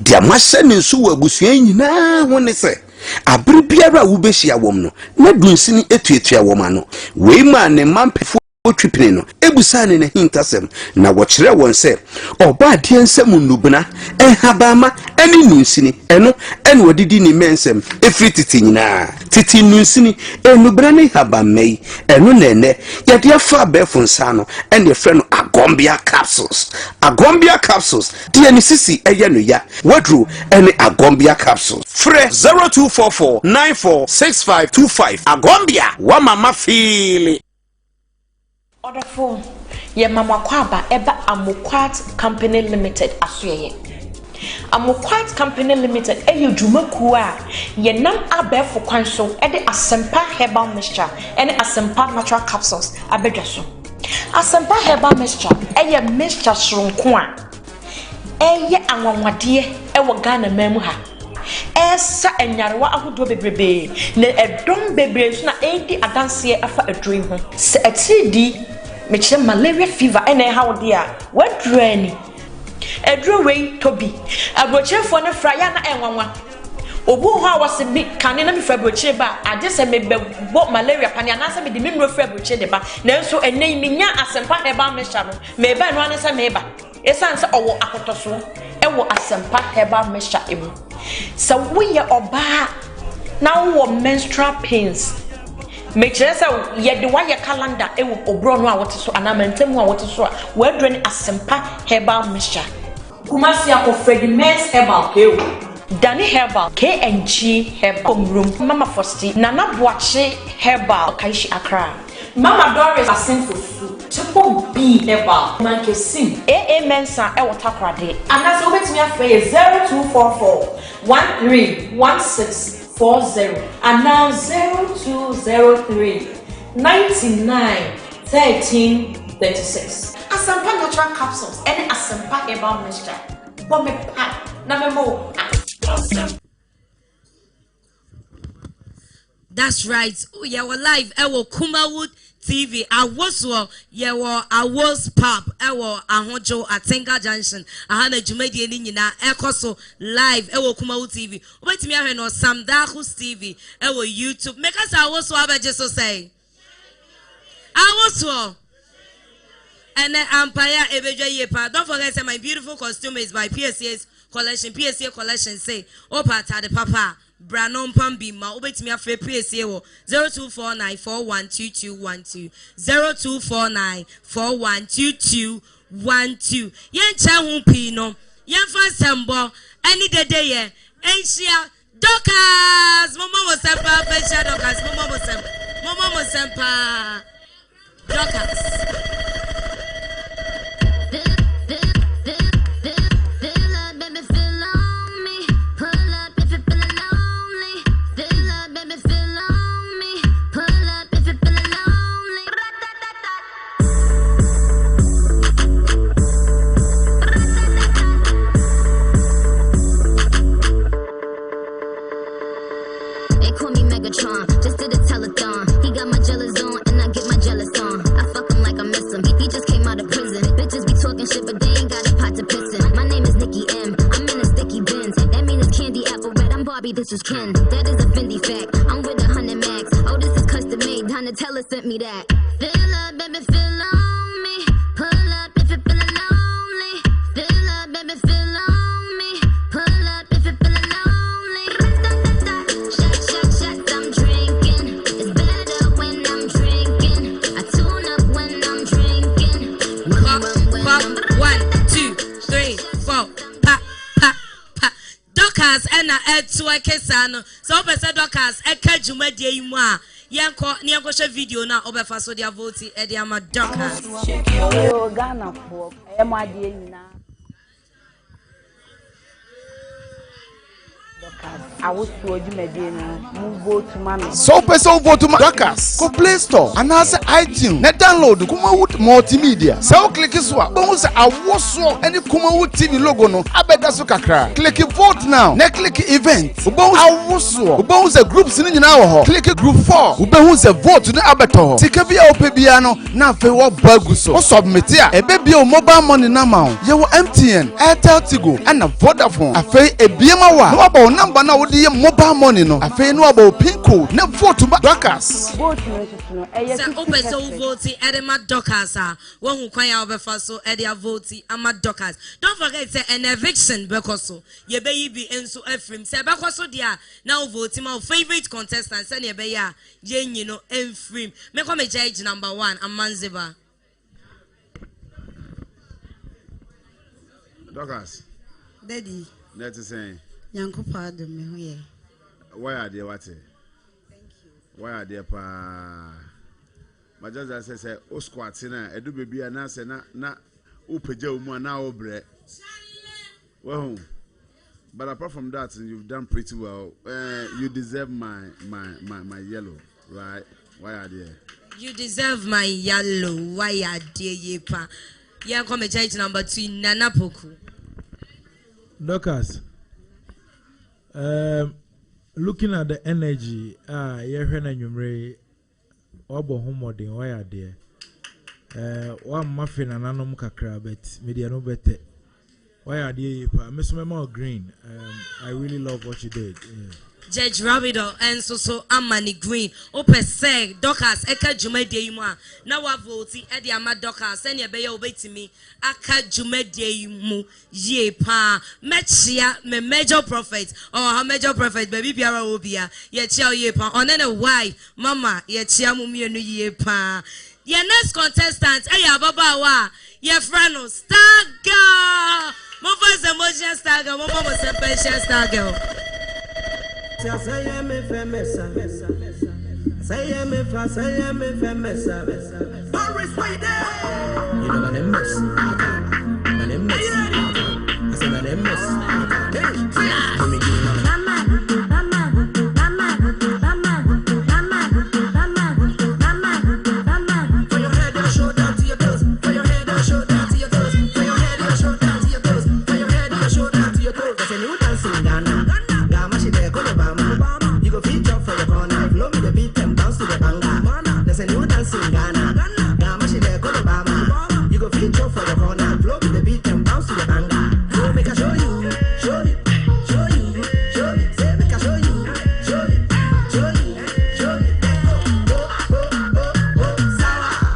dia mase ne nso wo abusua nyina ho ne se abere biara wo behia wom no na dunsini etuetua wom ano we ma ne mampefo otwipene no ebusa ne hintasem na wo kire won se oba de ensem nubuna enhabama eni nunsini eno ene odidi ni mensem efri titi nyina titi nunsini enubra ne habamai eno nene yade afa befo nsa no ene frɛ no agombia capsules de ni sisi eye no ya wadru ene agombia capsules frɛ 0244946525 agombia wa mama feel Order for ye mama kwaba eba Amokwat Company Limited asoye. Amokwat Company Limited dwumaku a ye nam abefo kwanso de asempa herbal mixture and asempa natural capsules abedwaso. Asempa herbal mixture mixture sronko a anwanwade wo Ghana mamu ha. Esa enyarewa ahodo bebrebe na edom bebre so na edi adanse afa adroim ho. Se atidi mechire malaria fever ene ha wode a wadruani edrowei tobi abrochefo ne fraya na enwanwa obu ho a wase bi kane na me fra broche ba ade se me bebo malaria pani anasa me de me nro fra broche de ba nanso enei menya asempa heba mesha no me ba no anasa me ba esanse owo akotoso ewo asempa heba mesha emu so we oba na wo menstrual pains make sure say ye de wire calendar ewo obro no a wote so anamantemu a wote so a wadro ni asempa herbal mixture kumasi akofredi men's herbal kewo Danny herbal KNG herbal room mama fosti nana boache herbal kaishi akra mama doris asenfo su tipo B herbal manke sim mensa e watakrade anase obetimi afre 0244 131640 and now 0203 991336 asampa natural capsules and asampa herbal mixture bombe pack na memo. That's right. Oh, yeah, we're live. Ewo Kumawood TV. Awoswo yewo Awos Pub. Ewo Ahojo Atenga Junction. Ahana Jumedi nyina ekoso live. Ewo Kumawood TV. Obetimi ahwe no Sam Dahus TV. Ewo YouTube. Make us Awoswo abeje so say. Awoswo. And Empire Ebeja Yepa. Don't forget that my beautiful costume is by PSA's collection. PSA collection say Opata the Papa. Branon Pambima. Obet me a free PSA 0249412212. 0249412212. Yen Chahu Pino. Yen Fasambo. Any day. Asia Dokas. Mama was sempa. Pesha Dokas. Mama was sempa. Dokas. Just did a telethon. He got my jealous on, and I get my jealous on. I fuck him like I miss him. He just came out of prison. Bitches be talking shit, but they ain't got a pot to piss in. My name is Nikki M. I'm in a sticky Benz. That mean it's candy apple red. I'm Barbie, this is Ken. That is a Fendi fact. I'm with 100 max. Oh, this is custom made. Donatella sent me that. Fill up, baby, fill on me. Pull up if you feeling lonely. Fill up, baby, fill on me. Pull up if you feeling lonely. Shut, I'm drinking. It's better when I'm drinking. I tune up when I'm drinking. Pop, 1, 2, 3, 4. Pa. Dokas and I to a kesano. So, Pesa Dokas, a kajuma de moi. Yanko share video now. Obefa so dia vote Ediama Dokas. Oh, Ghana for MIDA now. I was to Medina, move to man. So person vote to Dokas. Go Play Store and answer iTunes. Net download Kumawood multimedia. So click this one. Bounce a waso any Kumawood TV logo no. Abeda so kakra. Click vote now. Ne click event. Bounce a waso. Bounce a group sinin now. Click group 4. Bounce a vote to the abeto. Tika via opebiano. Na fe wo baguso. O submit ya. E baby o mobile money na ma. Ye wo MTN, Airtel Tigo, and a Vodafone. Afe e biema wa. No about number na wo the mobile money no. Afe no about pin code. Na vote to Dokas. Vote no. Sir, open so vote Edema Dokas. One who kwaya obefa so Edia vote Ama Dokas. Don't forget say an eviction bekoso. Ye be enso Ephraim. Say bekoso dia now vote my favorite contestant. Say ye be ya you know Ephraim. Me come judge number 1 Amanziba. Dokas. Daddy. That is saying. Yanko pardon me here. Why are they what? Thank you. Why are they pa? But just as I say, o squat na edu baby na say na upeja umu na obre. Well, but apart from that, you've done pretty well. You deserve my yellow, right? Why are they? You deserve my yellow. Why are they pa? Yeah, come judge number 2 Nana Poku. Dokas. Looking at the energy, you're numre obo homodin why are there? One muffin and anum kakra bet media no better. Why are there? Miss Memo Green. I really love what you did. Yeah. Judge Rabido and so Amani Green. Ope say Dokas eka jume de yuma. Na wa vote Eddie Ama Dokas send your bayo obey me. Aka jume de yumu ye pa. Mechia me major prophet or her major prophet baby biara obia. Ye chia ye pa. On any wife mama ye chia mumi no ye pa. Your next contestant eya baba wa ye friend star girl. Mova se motion star girl. Mova mo se pension star girl. Say me famous, say me famous. Paris way there. You know my name is. My name is. I say my name is. Hey, give me For your head and show down to your toes. For your head and show down to your toes. For your head and show down to your toes. For your head and show down to your toes. There's a new dancing Ghana. You go feet up for your corner. Flow me the beat and bounce to the banga. There's a new dance in Ghana. Gama she there, go to Bama. You go feet up for your corner. Flow me the beat and bounce to the banga. So make I show you, show you, show you, show you. Say make I show you, show you, show you, show you. Go, go, go, go, go. Sawa.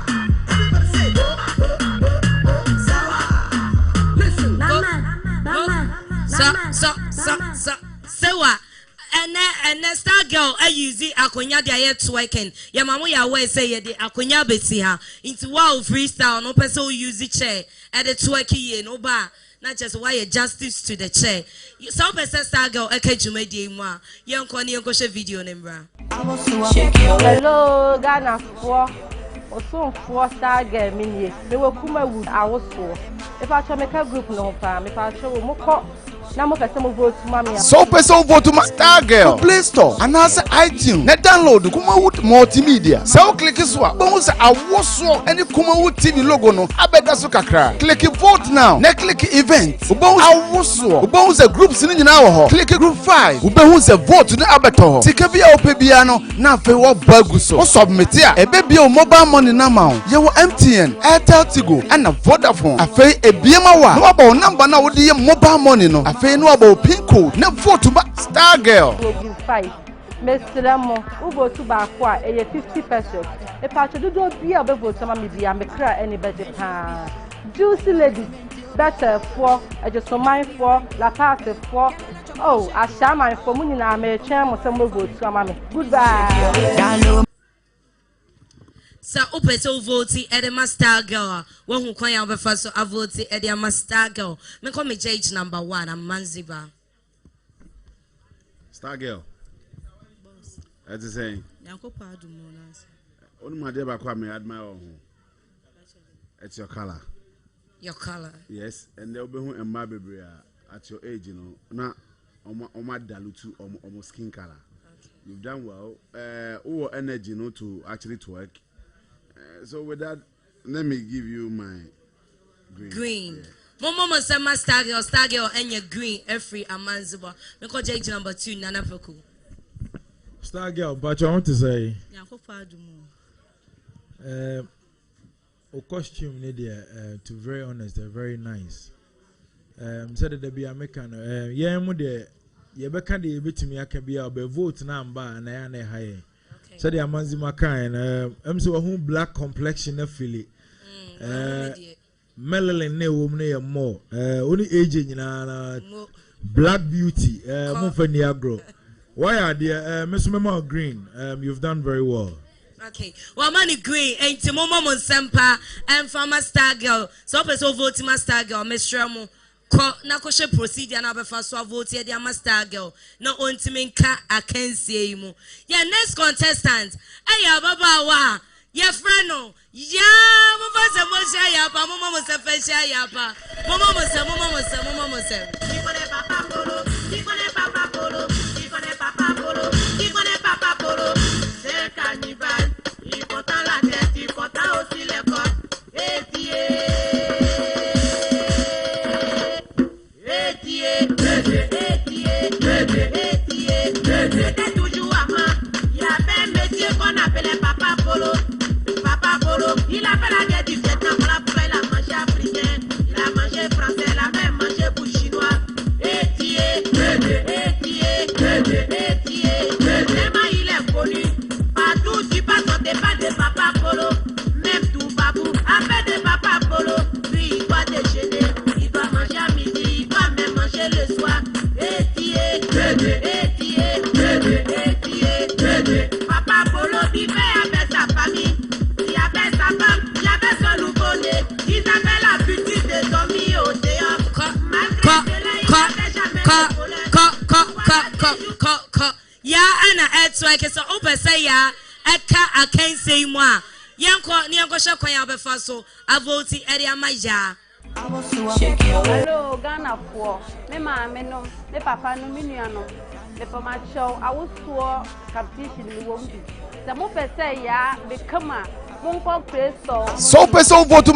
akonya de aye twerking ye mamo ya we say ye de akonya besi ha into wow freestyle no person who use the chair at the twerking ye no ba not just why a justice to the chair some person star girl ekejuma di mu a ye nko ne enko she video ne mbra hello Ghana for osun for star girl minie me we kuma wood awoso if I try make a group no pa me pa show mo ko na mo pese mo vote mama ya so person vote to Star Girl Play Store and answer iTunes na download Kumawood multimedia so click so a bon say awoso any Kumawood TV logo no abeda so kakra click vote now na click event bon awoso bon say groups ni nyina wo ho click group 5 ubehun say vote na abeto ho tika bia opebia no na afi wo bagu so o submit a ebe bia mobile money na ma ye wo MTN Airtel Tigo and Vodafone afi ebiema wa no about number na wo de mobile money no afi no about pin code na vote to Star Girl group 5 Mr. Mo ugo to ba kwa 50 pesos e pa chodo bia be vote ma me bia me kra any budget pa juicy lady better for just mine for la passe for oh ashama for muni na me twa mo sem vote to ma me goodbye sa upeso vote Edema Star Girl when who kwan ya obefa so vote Edema Star Girl me come judge number 1 am Manziba Star Girl as is saying yankopa adumo na onu ma de ba kwa me admire ho it's your color yes and they obehu emma bebre at your age you know na oma dalutu omo skin color you've done well energy no to actually work. So with that, let me give you my green. Yeah. Mama say my Star Girl, and your green every Amanziba. Me ko judge number 2 Nana Peku. Star Girl, but I want to say, o costume ne there, to be very honest, they're very nice. Said that they be American. Yeah, mo there. You be can dey betimi aka be vote na mba na ya na high. Said the Amanzima kind, so who black complexion na feel melanin ne woman more. Only aging in black beauty, Mufani agro. Why are there, Miss Memo Green? You've done very well. Okay, well, money green, ain't Momo Monsempa and Farmer Star Girl. So, person vote my Star Girl, Miss Shramo. Na koshe procedure na befa so vote ye dia Star Girl no ontimi nka akansie mu ye next contestant eya baba wa ye friend no ya mo fa mo sha ya pa mo se fa sha ya pa mo se ikone papa polo c'est cannibal il faut la tête il faut aussi les côtes C'était toujours à moi. Il y avait un métier qu'on appelait Papa Polo. Papa Polo, il a fait la guerre du Vietnam. Voilà pourquoi il a mangé africain, il a mangé français, il a même mangé pour chinois. Vraiment, il est connu. Partout, tu passes, on te parle de Papa Polo. Même tout babou a fait de Papa Polo. Puis il doit déjeuner, il doit manger à midi, il doit même manger le soir. Papa Polo vivait avec sa famille. Il avait sa femme, il avait son nouveau-né. Ils avaient l'habitude de dormir au dehors. Malgré cela, il n'avait jamais de problème. Ya ana etwa ke so opese ya eka akense mu a yenko hwe ya befa so avoti ere amaja. Hello Ghana for me mama no me papa no me nua no me pama show awoso competition ni wo mbi se mo pese ya be kama Munko Play Store. So person vote to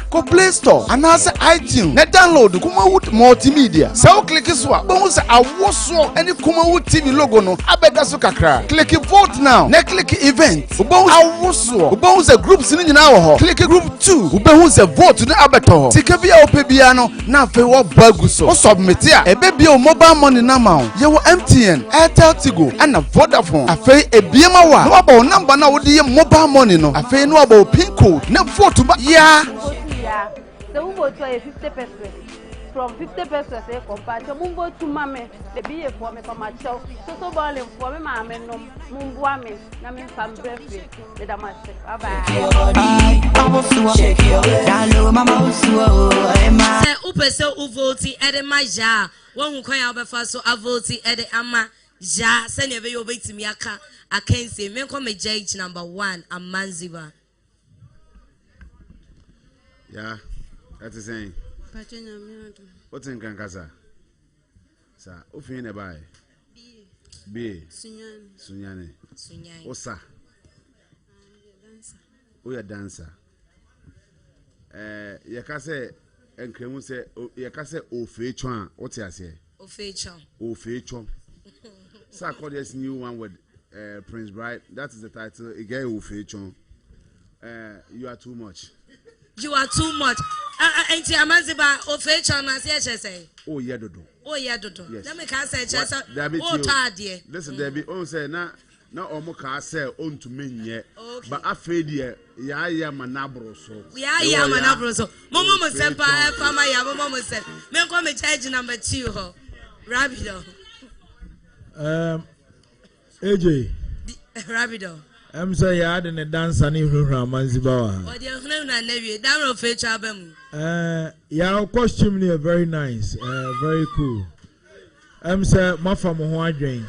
go Play Store and answer iTunes. Na download Kumawood multimedia. So click so a bon say awoso any Kumawood TV logo no abeda so kakra. Click vote now. Na click event. Bon awoso. Bon say groups ni nyina wo ho. Click group 2. Ubehun say vote na abeto ho. Tika bia opebia no na afi wo bagu so. O submit a ebe bia mobile money na ma wo. Ye wo MTN, Airtel Tigo and Vodafone. Afi ebiema wa. No about number na wo de mobile money no. Afi no about pin code na vote ba ya so who vote 50 pesos from 50 pesos e compare mumbo tu mame le biye for me pama chow so ball for me ma me no mumbo ame na me fam brefi le da ma se bye se upese uvoti ede ma ja won kwan ya obefa so avoti ede ama ja se ne be yo betimi aka akense me ko me judge number 1 Amanziba. Yeah, that is saying. What's in Kankasa? Sir, Ufin a buy. B. Sunyani. Osa. We are dancer. Yakase and Kremuse, Yakase Ofechon. What's I say? Ofechon. Sir, call this new one with Prince Bright. That is the title. Again, Ofechon. You are too much. You are too much. Auntie Amanziba, Ofechon, as yes, say. Oh, yeah, Dodo. Oh, yeah, Dodo. Yes. Let me say, just oh, tardy. Listen, Debbie, on say, now, Omoka say, on to me yet. But I fade ye, ya, manabro so. Yeah, manabro so. Momo Sempa, Famaya, Momo said, me come charge number 2, ho. Rabido. AJ. Rabido. I'm sorry, I didn't a dance and even Amanziba. Oh, dear, no, Navy, down of Fetchabem. Your costume is very nice, very cool. I'm sorry, my family wondering.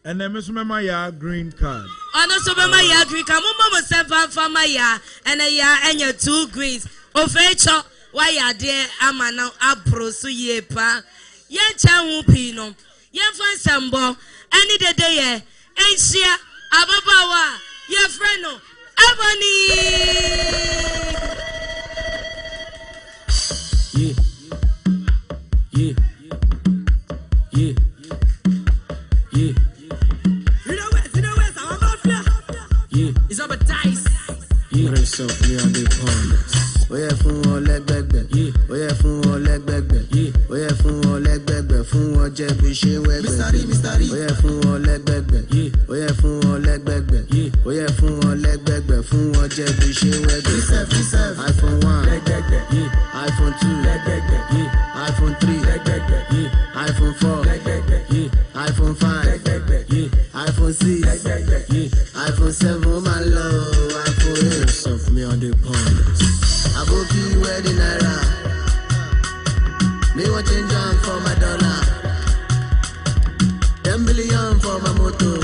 And then Miss Mama, green card. Oh, no, so Mama, green card. Mama said, Famaya, and a ya and your 2 greens. Oh, Fetcher, why are there? I'm now abro so ye pa. Yen chan pino. Yen fan sambo. Any the day, ain't she ababawa. Ye friend, Ebony. Yeah. It's up a dice. Yeah. Press up me on the pond. Oh yeah, fun o leg back. Yeah. Oh yeah, fun o leg back. Yeah. Oh yeah, fun o leg back. Fun o je bi se we. Mystery. Oh yeah, fun o leg back. Yeah. Oh yeah, fun o leg back. Yeah. Oh yeah, fun o leg back. Fun o je bi se we. iPhone 1. Yeah. iPhone 2. Yeah. iPhone 3. Yeah. iPhone 4. Yeah. iPhone 5. Yeah. iPhone 6. Yeah. iPhone 7. My love. iPhone 8. Stuff me on the pond. I go be wedding era. Me want change on for my dollar. 10 billion for my moto.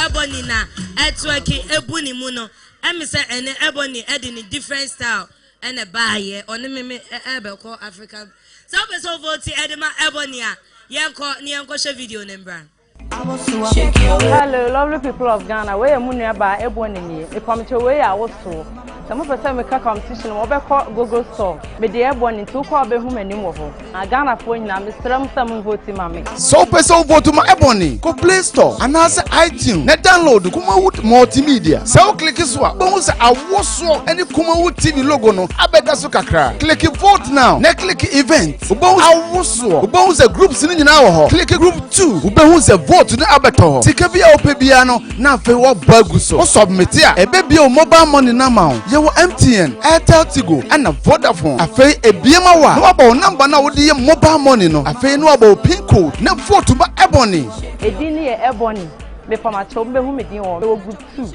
Ebony na etweki ebuni muno. Emi say ene Ebony edini different style ene baye oni me ebe call African. So person vote edema Ebony a yenko share video nembra. Hello, lovely people of Ghana. Where you nearby Ebony? If I'm to where I was so. Some person make a competition. We call Google Store. Me the Ebony to call be home anymore. Ghana phone na Mr. Some vote mama. So person vote to my Ebony. Go Play Store and answer iTunes. Ne download Kumawood multimedia. So click iswa. Bounce a waso any Kumawood TV logo no. Abeda so kakra. Click vote now. Ne click event. Bounce a waso. Bounce a group sini nyina wo. Click group 2. Bounce a vote to the abeto. Tika bia opebiano na fe wo baguso. O submit ya. Ebe bia mobile money na ma. Ye MTN, Airtel Tigo, and a Vodafone. Afe ebiema wa. No about number na wodi ye mobile money no. Afe no about pin code. Na vote ba Ebony. Edini ye Ebony. Me pama chombe hu me din wo. We group 2.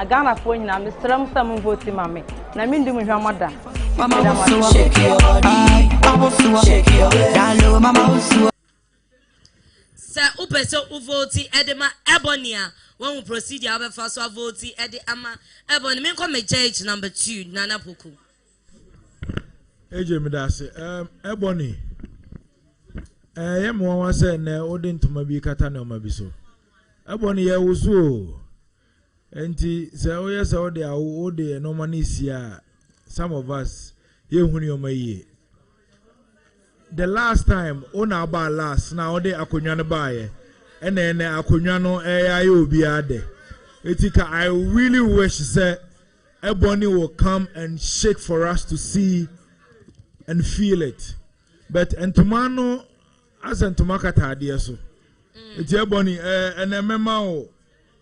Ghana phone na Mr. Some vote mama. Na me ndu hwa moda. Mama shake your body. Mama shake your body. Mama Sir upeso uvoti edema Ebony a one procedure abe faso avoti ede ama Ebony me come judge number 2 Nana Poku. AJ me da se Ebony ye mo wan say na odi ntoma bi kata na ma bi so Ebony ye wuso enti say o ye say odi a odi no mani sia some of us ye huni o maye. The last time ona ba last na odi akonwa ne ba ye ene akonwa no aye obi ade etika. I really wish say Ebony will come and shake for us to see and feel it, but entomano as entomakata ade so eti Ebony ene mema o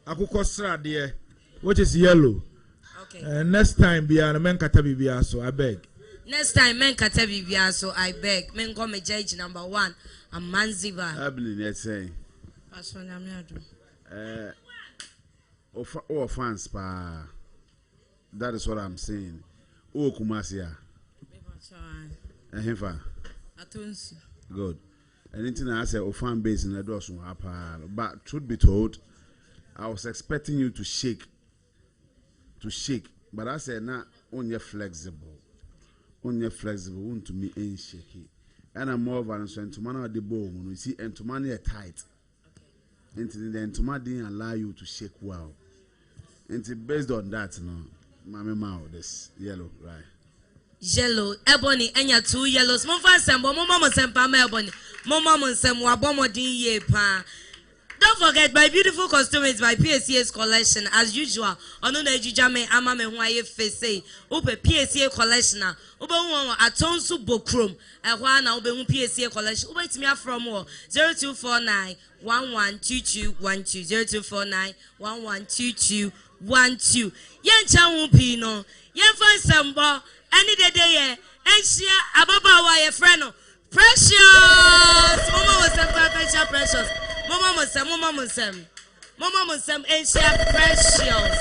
akukọ srade which is yellow. Okay. Next time, be an men katabi so I beg. Next time, men katabi so I beg. Men come a judge number 1. A manziba. I believe that's saying. Oh, fans, pa. That is what I'm saying. Oh, Kumasia. Good. Anything I say, oh, fan base in the doors, but truth be told, I was expecting you to shake. But I said, nah, only flexible. To me ain't shaky. And I'm more of an answer to man at the bone when we see and to money are tight. Until the entoma didn't allow you to shake well. Until based on that, no, mammy mouth this yellow, right? Yellow, ebony, and your 2 yellows. Mama Sambo, Mama Sampa, Melbourne, Mama Samwa, Bomodin ye pa. Don't forget, my beautiful costume is my PSCS collection, as usual. On the Jame Amame Hawaii Face, Upe PSCA collection, Uba Atonsu Bokrum, and one Ube PSCA collection. Wait me up from more 0249 112212 0249 112212. Yan Chawu Pino, Yan Fan Sambo, any day, and she Ababa Wire Freno. Precious! Mama was a precious. Mama Musem, and she precious.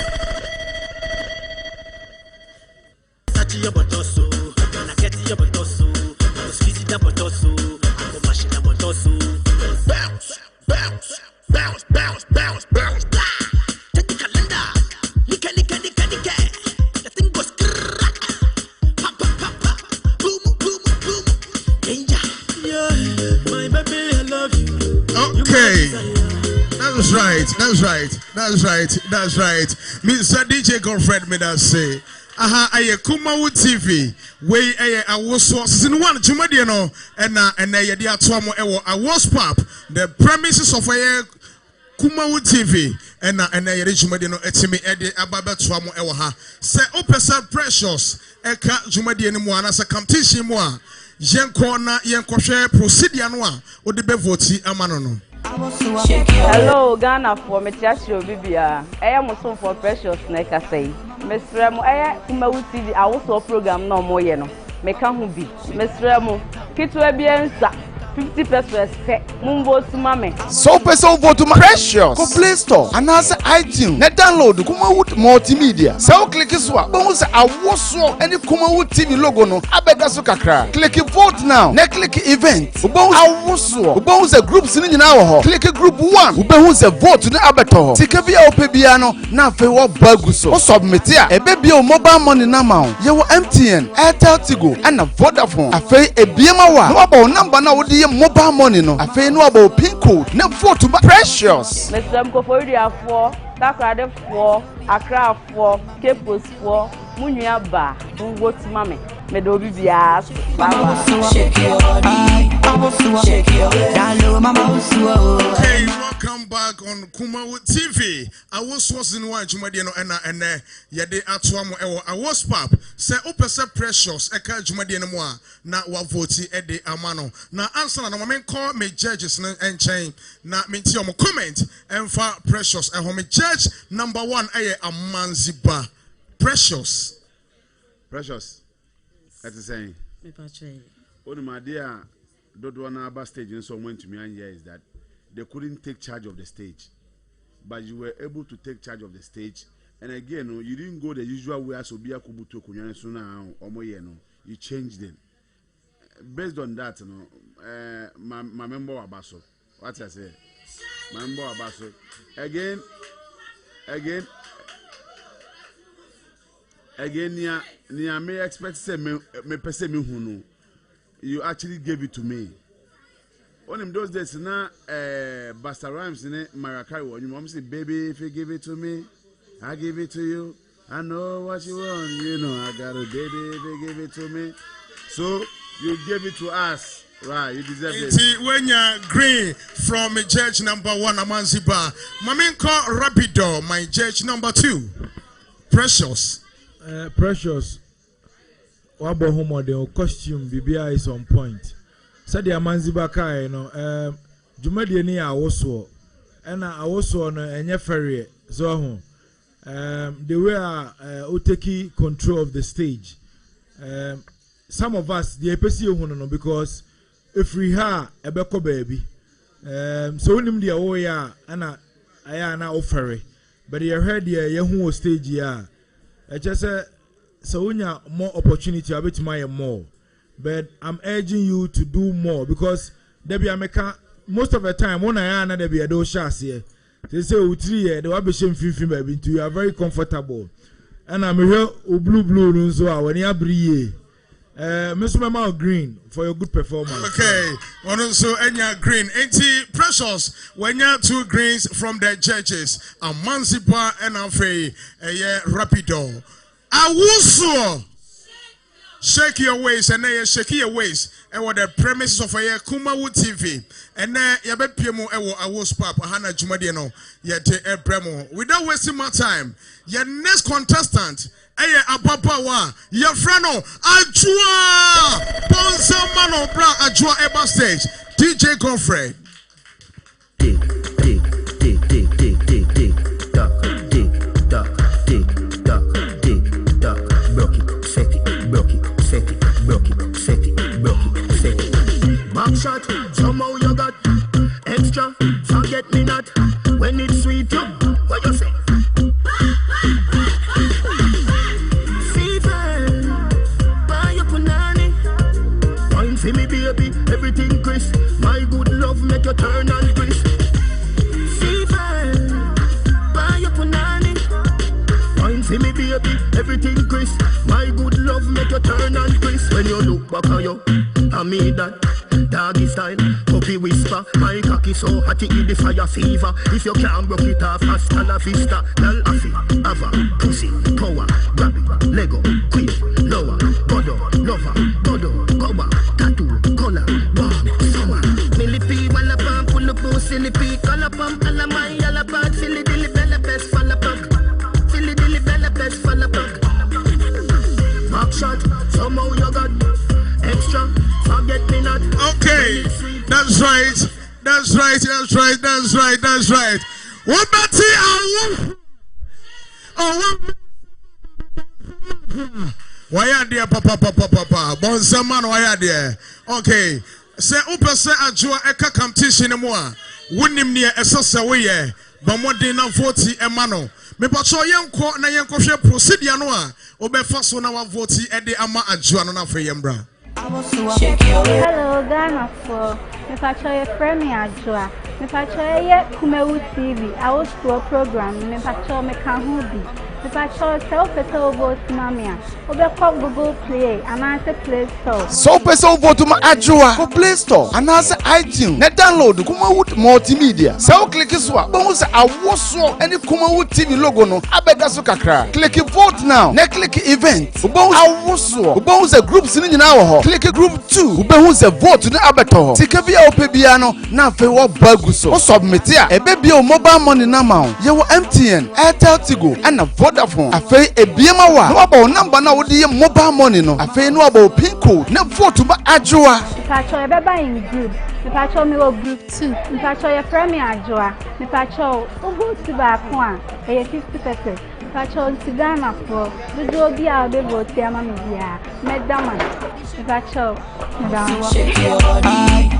Your botoso, and I get your botoso, squeeze the botoso, and the machine botoso. Bounce. Take the calendar, nika. The thing goes pop. Boom. Danger. Yeah, my baby, I love you. Okay. That's right. Mr. DJ Godfred made us say. Aha, aye Kumawu TV. We I was season 1 Jumadi no and yedi atomo ewo awards pop. The premises of Kumawu TV and yedi Jumadi no etimi ede ababa tomo ewo ha. Se opesa precious eka Jumadi ni mo anasa competition mo a yenko na yenkohwe procedure no a odi be vote amano no. Hello, Ghana for Metiasio Bibia. I am also for precious Neka say. Miss Remo, I Kumawu TV, I also program no more yeno. Meka hubi. Miss Remo, Kitwebiensa. 50% Mumbo to mame. So person vote to Precious. Go Play Store and answer iTunes. Net download Kumawood Multimedia. So click this one. Bones a waso any Kumawood TV logo no. Abeda so kakra. Click vote now. Ne click event. Bones a waso. Bones a group sini na ho. Click group 1. Bones a vote na abeto. Tika bia opebiano na fe wo baguso. O submit ya. Ebe bia mobile money na ma. Ye wo MTN, Airtel Tigo and Vodafone. Afi ebiema wa. No about number na wodi mobile money no afei no about pin code na vote ba Precious Mr. Mkofori afọ Takrade for Accra for Cape Coast for Munya ba vote mame me do bibia shake your Hey, welcome back on Kumawu TV. I was in one Jumadi no and yede atomo ewo awards pop say opesa Precious eka Jumadi no mo na wa vote ede amano na answer na mo men call me judges no enchain na me ti omo comment emfa Precious e home judge number 1 Amanziba Precious that is saying me patche only my dear Dodo na aba stage and so went to me and here is that they couldn't take charge of the stage, but you were able to take charge of the stage. And again, no, you didn't go the usual way as Obia Kubuto Kunyan Suna or Moyeno. You changed them. Based on that, my member Abaso. What I say? My member Abaso. Again, near me expect say me pese me hunu. You actually gave it to me. On him those days now, Busta Rhymes in it, Mariah when your mom say, baby, if you give it to me, I give it to you. I know what you want, you know, I got it, baby, if you give it to me. So you gave it to us. Right, you deserve it. When you're green from judge number 1, Amanziba, Mamenko Rapido, my judge number 2, Precious. Precious. Wabo homo the costume BBI is on point. Said the Amanziba kai no Jumadi ni awoso. Ena awoso no enye ferry so ho. the way we take control of the stage. Some of us the EPC because if we have a beko baby, so we need the ya and I na offer, but you heard the stage ya. I just say so we have more opportunity. I bet my more, but I'm urging you to do more because there be America most of the time when I am there be a do shas here. They say utri the wabeshem film baby you are very comfortable, and I'm here blue so when you breathe. Mr. Mama Green for your good performance. Okay, one also Enya Green. Ain't precious when you 2 greens from the judges. Amansipa and Afe, Rapido. Awuso. Shake your waist and then shake your waist. And what the premises of a Kumawu TV. And then Yabe Piemo Ewo Awos Pap, Hana Jumadiano, Yete Ebremo. Without wasting my time, your next contestant. Eye apapawa your friend Ajua Ponce Mano Bra Ajua Eba stage DJ Godfrey Back shot, somehow you got extra, forget me not when it's sweet you, what you say? See me baby, everything crisp. My good love make you turn and crisp. Fever, buy your punani. Wine see me baby, everything crisp. My good love make you turn and crisp. When you look back at you, I mean that doggy style, puppy whisper. My cocky so hot it give the fire fever. If you can't broke it off, hasta la vista. Girl affy, ava, pussy, power, grab it, Lego, quick, lower, godo, lover, godo, goba. Color, bomb, summer. Millipi, wallapam, pull up, silly colapam, alamai, alapad, silly dilly bella best, fallapunk. Silly dilly bella best, fallapunk. Back shot, somehow you got extra, forget me not. Okay, that's right. What about the why are there, papa? Bonsaman, why are there? Okay, say, Upasa Ajua Eka competition more. Wouldn't him near a Sasaway, but more than 40 Emano. Me pacho yanko na yanko she proceed yanwa. Obe first one our vote at the Ama Ajua na for Yembra. Hello, Ghana for me pacho your friend me Ajua. Me pacho ye Kumewu TV. I was to a program. Me pacho me Kahubi. Me pacho self-petal vote mamia. Obe call Google Play and answer Play Store. Self-petal vote to my Ajua for Play Store and answer iTunes. Ne download Kumawood multimedia. So click iswa. Bonus a woso any Kumawood TV logo no. Abeda so kakra. Click vote now. Ne click event. Ubonus a woso. Ubonus a group sini na ho. Click group 2. Ubonus a vote na abeto ho. Tikavia opebiano na fe wo baguso. O submit ya. Ebe o mobile money na ma. Ye wo MTN, Airtel Tigo and na Vodafone. Afe ebiema wa. No about number na wodi ye mobile money no. Afe no about pin code. Na vote ba Ajua. Pacho e beba in group. Me pacho me wo group 2. Me pacho ye friend me Ajua. Me pacho o vote ba ko a e 50%. Pacho Ghana for the do bia be vote ya mama bia. Medama. Me pacho. Shake your body.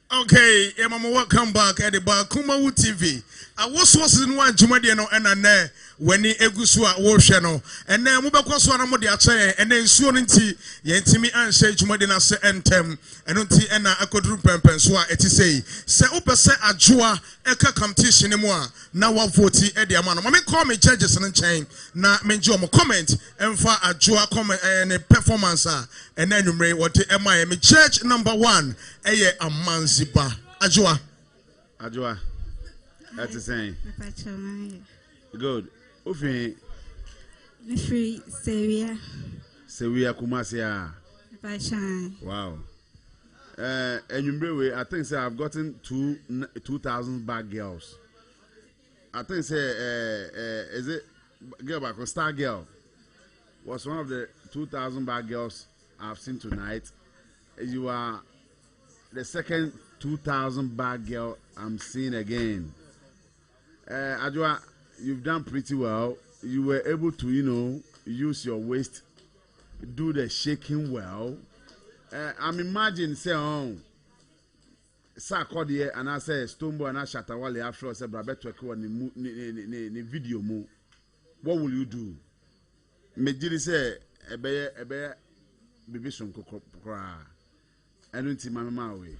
Okay, mama, welcome back at the Kumawu TV. I was in one Jumadiano and a when the Egusua Woshano, and then Mubakoswana Modiache, and then Suonti, Yentimi and Shay Jumadina se entem, and unti and I could room Pensua etisay. Se Upase Ajua, Eka competition anymore. Now 140 at the amount. Mamma call me judges and chain. Na menjomo comment and for Ajua comment and a performance, and then you may what the MIM church number 1, a Amanziba. Ajua. That's the same. Good. Free Sevilla Kumasia. Wow. And you I think say I've gotten 2,000 bad girls. I think say is it girl back Star Girl was one of the 2,000 bad girls I've seen tonight. You are the second 2,000 bad girl I'm seeing again. Adwa, you've done pretty well. You were able to, use your waist, do the shaking well. I'm imagining, say, Sakodi and I say Stombo and I Shatawale after I said, Brabeto in video mo. What will you do? Mediri say, Ebe, baby, some cocra. I don't see my mama way.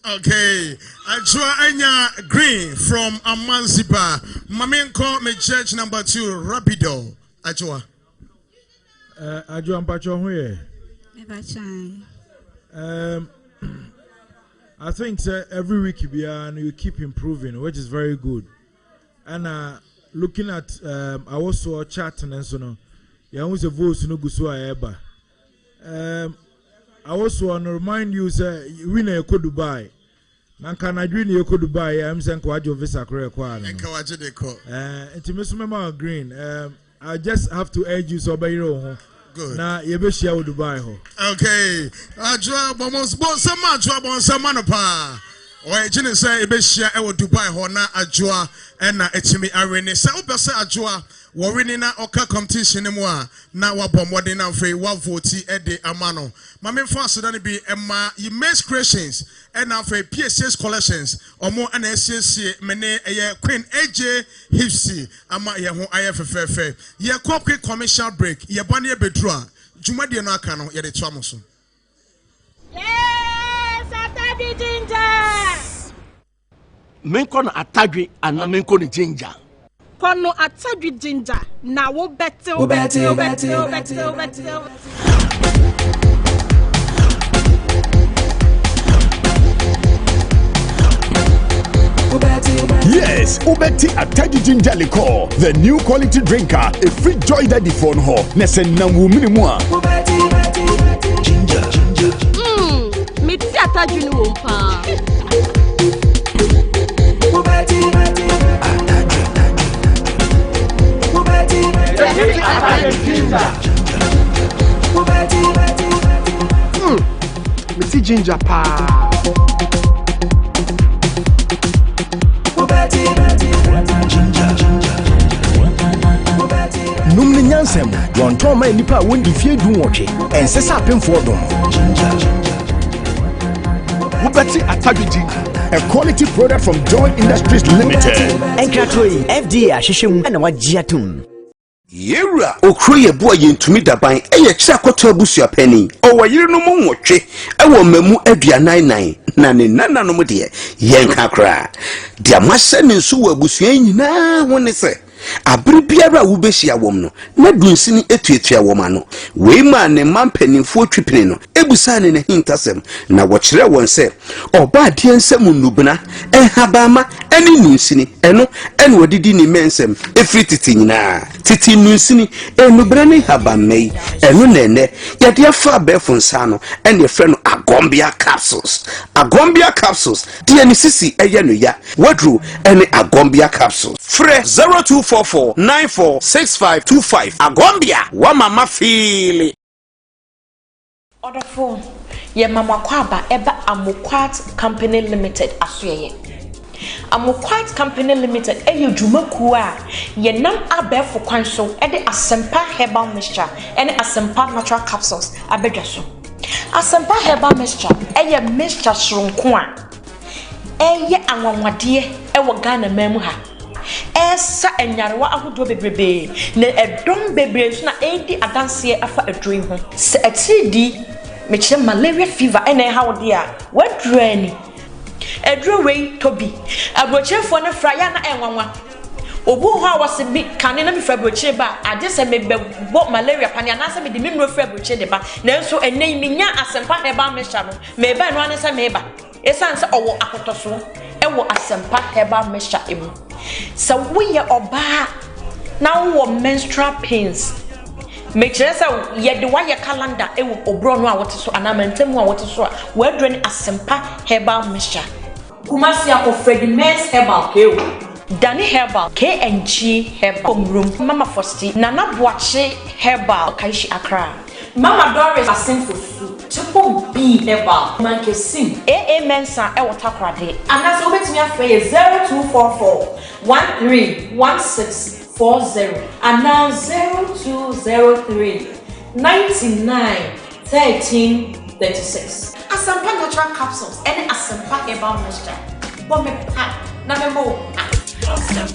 Okay, Ajua Anya Green from Amanziba. Mamenko me church number 2, Rapido. Ajua. Ajua Mpacho huye. I think every week you keep improving, which is very good. And looking at I also chat and so on. Ya who's a voice no gusua eba. I also want to remind you say we na eko Dubai. Nanka na dream eko Dubai. I'm saying kwajo visa kore kwa. Enkawaje deko. Intimate Green. I just have to urge you so by your good. Na yebe share Dubai ho. Okay. Ajua sama no pa. Oye jine say yebe share e Dubai ho na Ajua na etimi arene. Say obese Ajua wo winning na oka competition mu a na wa bomode na free wa vote e de amano. Ma me fa so dan bi emma Immense Creations and now for PSS collections or more and SCC mene Queen AJ Hipsy ama ye ho ayefefefe ye quick commercial break ye bani bedrua jumadi no aka no ye de to amoso. Yes, Atadwi Ginger. Menko na Atadwi and menko ni Ginger. Kono Atadwi Ginger na wo bete. Yes, Ubeti Atadwi Ginger Liquor, the new quality drinker, a free joy that the phone ho. Nesen na wumini mwa. Ginger. Me ti Atadwi ni wompa. Me ti Ginger pa. Numni nyansem yon toma nipa wondi fie du nwotwe ense sa pemfo dom. Ubeti Atadwi Ginger, a quality product from Joy Industries Limited. Enkratoi FDA ahihwem na wagiatum. Yewra okroye boa yentumi daban eye kira kwato abusua pani owayire no mu nwotwe ewo mamu aduanan na ne nananom de yenka kra dia mahye ne nso wo abusua nyina ho ne se abere biara wo behia wom no na dunsini etuetua wom ano we ma ne mampanimfo twipene no ebusa ne hintasem na wo kire won se oba de ensem nubuna enhabama eni nunsini eno ene odidi ni mensem efri titi nyina titi nunsini enubra ne habamei eno nene yade afa befunsa no ene efre no agombia capsules de ni sisi eye no ya wadru ene agombia capsules fre 0244946525 agombia wa mama feel order phone ye mama kwaba eba Amukwat Company Limited asoye Amukwat Company Limited eyo dwumaku a ye nam abefo kwanso e de Asempa herbal mixture ene Asempa natural capsules abedwaso Asempa herbal mixture eye mixture soronko a eye anwanwade e wo Ghana mamu ha esa enyarewa ahodo bebrebe na edom bebre so na edi adanse afa adroin ho se atidi meche malaria fever ene ha wode a wadruani edrowei tobi abrochefo na fraya na enwanwa obu ho awase bi kane na me fra broche ba ade se me bo malaria pani na se me de me no fra broche de ba na nso enei minya Asempa herbal mixture no me ba no ane se me ba esan se owo akotoso ewo Asempa herbal mixture emu so we oba now wo menstrual pains make sure say ye de wire calendar ewo obro no a wote so anamantemu a wote so a wadro ni Asempa herbal mixture kumasi a ofredi men's herbal kewo Dani herbal KNG herbal room Mama Fosti Nana Boache herbal Kaishi Accra Mama Doris Asimfusu Triple B Eba Mankesin AA Mensa Ewatakrade and that's over to me after 0244 131640 and now 0203 99 1336. Asampa natural capsules and Asampa Eba moisture. Bomb pack, number more.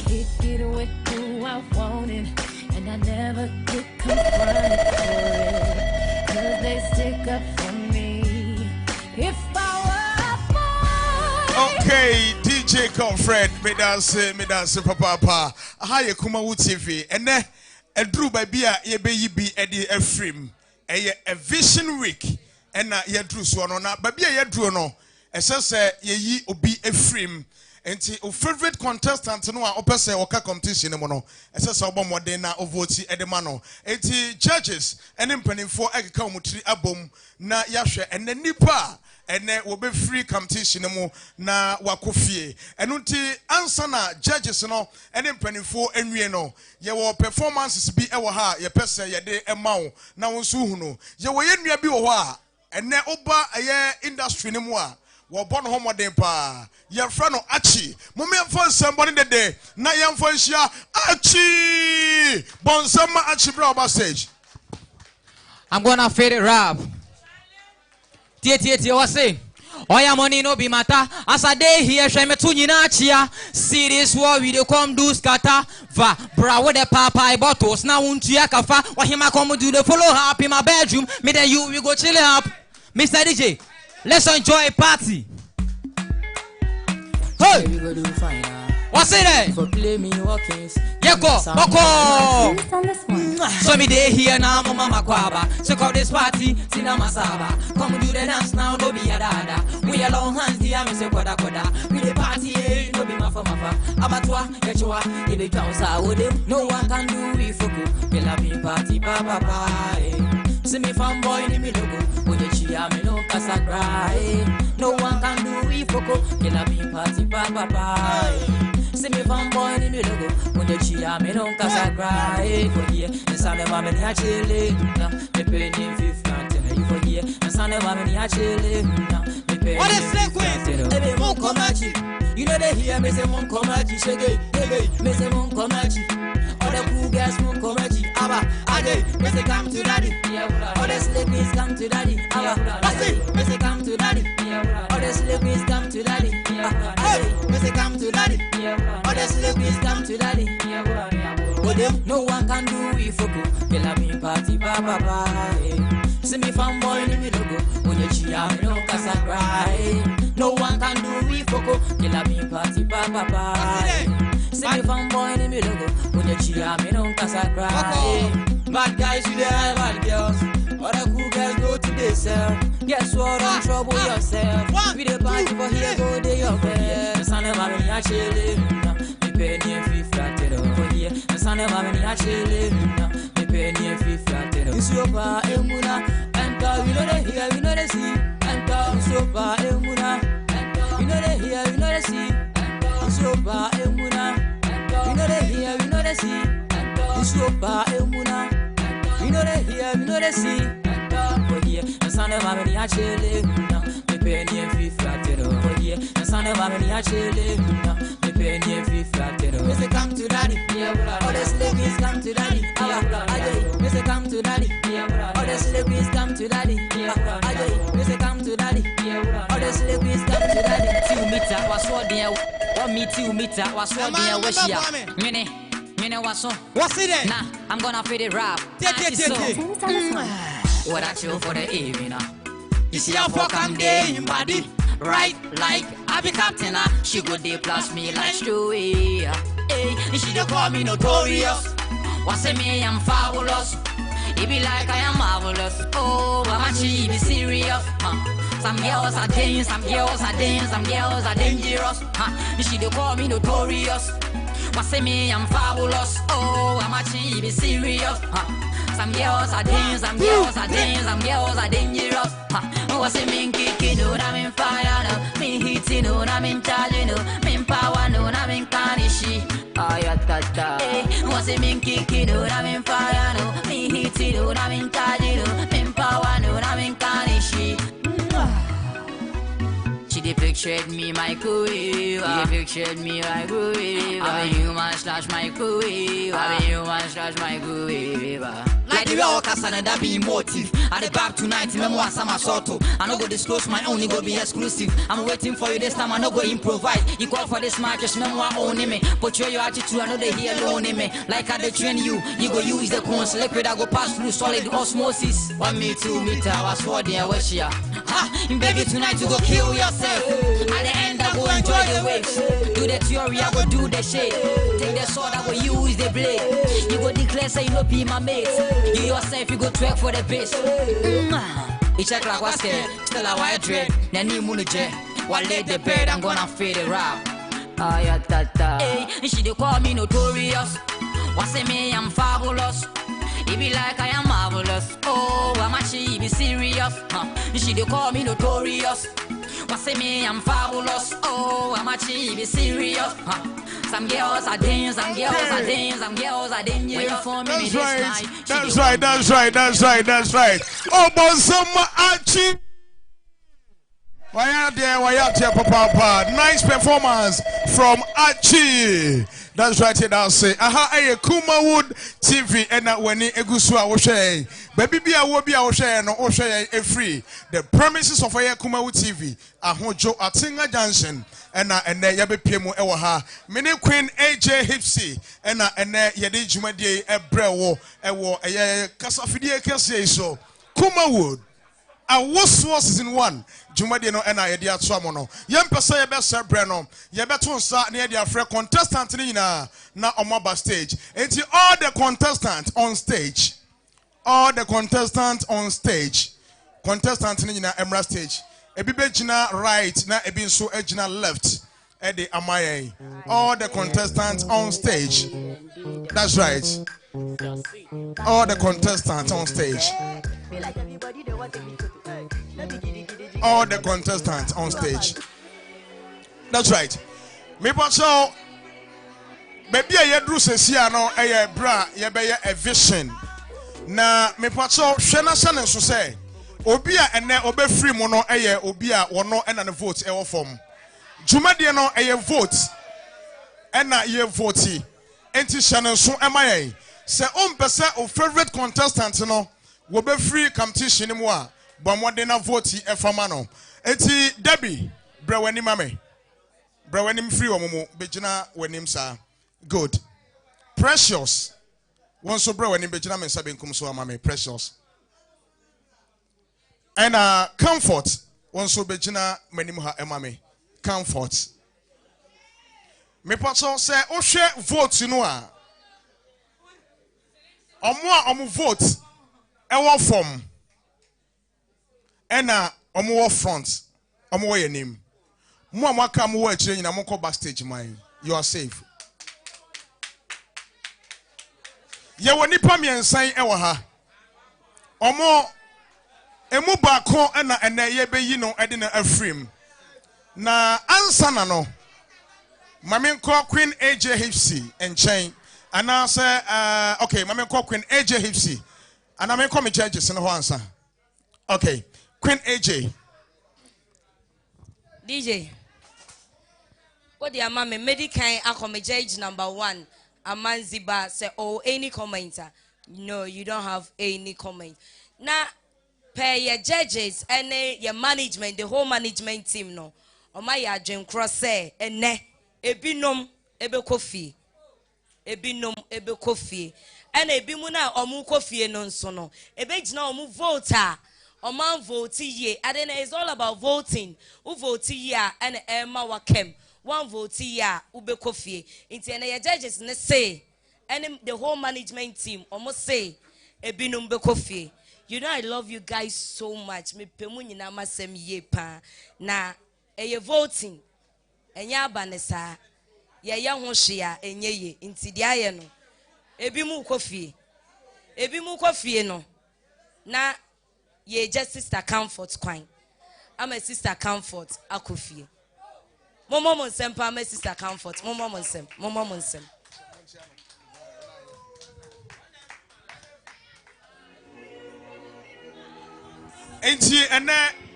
Kick it with who I wanted, and I never get confronted for it, 'cause they stick up for me. If I were a boy. Okay, DJ Confred, me dance, papa. Hi, Kumawu TV, and then a drew by beer, ye be Eddie Ephraim, a vision week, and ye drew so on, but be a drew no, as I say, ye obi Ephraim. Enti o favorite contestant no a opese waka competition mo no esese obomode na ovoti edema no enti judges ene mpanimfo ekeka omutiri abom na yahwe ene nipa ene wo be free competition mo na wakofie eno nti ansa na judges no ene mpanimfo enwie no ye wo performances bi ewo ha ye pese ye de emawo na wonso hu no ye wo ye nua bi wo ho a ene oba eye industry ne mu a Wabon homo de pa your friend Achi Mumia for somebody the day na yam for shia Achi Bonsama Achi bro stage. I'm gonna fade it rap. Tie what say? Oya money no be matter. As a day here, she me tu nyina chia. See this war we dey come do scatter. Va bra with the papa bottles. Now untu ya kafa. Wa hima come do the follow up in my bedroom. Me then you we go chill up. Mr. DJ, let's enjoy a party. Hey, we go do fine. What's it there? For play me walkings. Yeko, Boko. So me day here now, mama kwaba. Check out this party, Sina Masaba. Come do the dance now, no be a dada. We are long hands, dear, me say koda. We the party, no be mafa. Abatwa, yechwa, if it counts out with him, no one can do we fuku. We love me party, papa. See me fanboy in me logo. When you cheer me no casa cry. No one can do we fuku. We love me party, papa. See me fanboy in me logo. When you cheer me no casa cry. For here, the sound of me a chilling. Me pay him 50 you for here. The sound of me a chilling. Me pay. What is that quiz? Hey, mon komachi. You know they hear me say mon komachi. Shege, me say mon komachi. All the cool girls mon komachi. Abba, ade, me say come to daddy. All the sleepies come to daddy. Abba, I say, me say come to daddy. All the sleepies come to daddy. Hey, me say come to daddy. All the sleepies come to daddy. No one can do we fuku. They love me party, papa. See me fanboy in me logo. When you cheer me no casa cry. No one can do we fuku. They love me party, papa. See me fanboy in me logo. When you cheer me no casa cry. Bad guys you there, bad girls. All the cool girls go to the cell. Guess what? Don't trouble yourself. We the party for here, go to your bed. The son of a me a chillin'. Me penny and 50 for here. The son of a me a chillin'. Me penny and 50. It's your bar, Emuna. Enter, we know they hear, we know they see. Enter, it's your bar, Emuna. We know they hear, we know they see. It's your bar, Emuna. We know they hear, we know they see. It's your bar, Emuna. We know they hear, we know they see. For here, the son of a me a chillin'. Me penny and 50 for here. The son of a me a chillin'. Me penny and 50. Me say come to daddy. All the sleepies come to daddy. Me say come to daddy. All the sleepies come to daddy. Me say come to daddy. All the sleepies come to daddy. 2 meter was what there. 1 meter, 2 meter was what there. Where's ya? Mene what's it? Nah, I'm gonna feed it rap. What I chill for the evening. You see how fuck I'm there in body. Right, like I be captain. She go day plus me like Stewie. Hey, she don't call me notorious. What's it me? I'm fabulous. It be like I am marvelous. Oh, but she be serious. Some girls are dangerous, some girls are dangerous, some girls are dangerous. She don't call me notorious. What's it me? I'm fabulous. Oh, she be serious. Some girls are dangerous, some girls are dangerous, some girls are dangerous. What's it mean? Kicking, no, I'm in fire, no. Me hitting, no, I'm in charge, no. Me in power, no, I'm in carnishi. What's it mean? Kicking, no, I'm in fire, no. Me hitting, no, I'm in charge, no. Me in power. one when I'm in Kanishi. She dey pictured me microwave. She pictured me microwave. I'm a human slash microwave. I'm a human slash microwave. Like the way I cast another be motive. At the back tonight, remember some assault. I no go disclose my own, it go be exclusive. I'm waiting for you this time, I no go improvise. You call for this match, just remember I own me. Portray your attitude, I know they hear alone in me. Like I dey train you, you go use the cones. Liquid, I go pass through solid osmosis. 1 meter, 2 meter, I was for the wish ya. Ha! Baby, tonight you go kill yourself. At the end, I go enjoy the waves. Do the theory, I go do the shit. Take the sword, I go use the blade. You go declare, say you no be my mate. You yourself, you go twerk for the base. You check like what's scared. Still a white dread. Then you moon jet. While lay the bed, I'm gonna fade it rap. Ah, yeah, tata. Hey, she dey call me notorious. What's say me, I'm fabulous. It be like I am marvelous. Oh, I'm actually be serious. She dey call me notorious. What's say me, I'm fabulous. Oh, I'm actually be serious. Some girls are dance, some girls are dance, some girls are dance. Wait for me this night. That's right. Oh, but some achi. Why out there, papa. Nice performance from Achi. That's right here, I'll say. Aha, Kumawood TV, and when Egusua Oshay. Baby, be a wobi Oshay, no Oshay, a free. The premises of Kumawood TV, Ahojo, Atinga Junction, and then Yabe Piemo Ewaha, Mini Queen AJ Hipsy, and then Yadi Jumadi, a brewo, a war, a Casafidia Cassie, so Kumawood. A was season 1. Jumadi no ena yedi atso no yem pese ye be se bre no ye beto nsa na yedi afre contestant ni na omoba stage enti all the contestants on stage contestant ni na emra stage ebi be gina right na ebi nso agina left e de amaye all the contestants on stage. That's right, all the contestants on stage. All the contestants on stage. That's right. Me pacho baby a yedru sesia no eye bra ye be a vision. Na me pacho hwena sane so say obi a ene obefiri mu no eye obi a wono ena ne vote e wo form. Jumade no eye vote ena ye vote. Enti sane so emaye. Se on pese o favorite contestant no wo be free competition mu a Bamwade na vote efama no. Eti Debbie, bra wani mame. Bra wani free omumu bejina wani sa. Good. Precious. Wonso bra wani bejina mensa benkum so mame Precious. And Comfort. Wonso bejina menim ha emame. Comfort. Me pato say o hwe vote no a. Omo vote e wo form. Ena omo front omo your name mo amaka mo wa chire nyina mo ko backstage man you are safe ye woni pa miensan e wo ha omo emu ba ko ena ye be yi no ede na afrim na ansa na no mame ko Queen AJ Hipsy enchen ana say okay mame ko Queen AJ Hipsy ana me ko me judges no ho ansa. Okay, Queen AJ. DJ. What the mama medical akome judge number 1. Amanziba say oh any commenter. No, you don't have any comment. Now pay your judges and your management, the whole management team no. Omaya Jim Cross say ene ebinom ebe kofi. Ebinom ebe kofi. And ebimuna omu kofi no nso no. Ebe jina omu voter. Oman vote ye. And then it's all about voting. Who vote ye and Emma Wakem. One vote ye ube kofi. Into your judges ne say. And the whole management team almost say ebinum be kofi. You know I love you guys so much. Me pemuni na masem ye pa. Na ye voting. Enya banesa. Ye yang hoshia enye ye. Inti diaye no. Ebimu kofi. Ebimu kofi no. Na ye just Sister Comfort Quine. I'm a Sister Comfort Akufie. Momo Monsempa, I'm a Sister Comfort. Momo Monsem. Momo Monsem. enti ene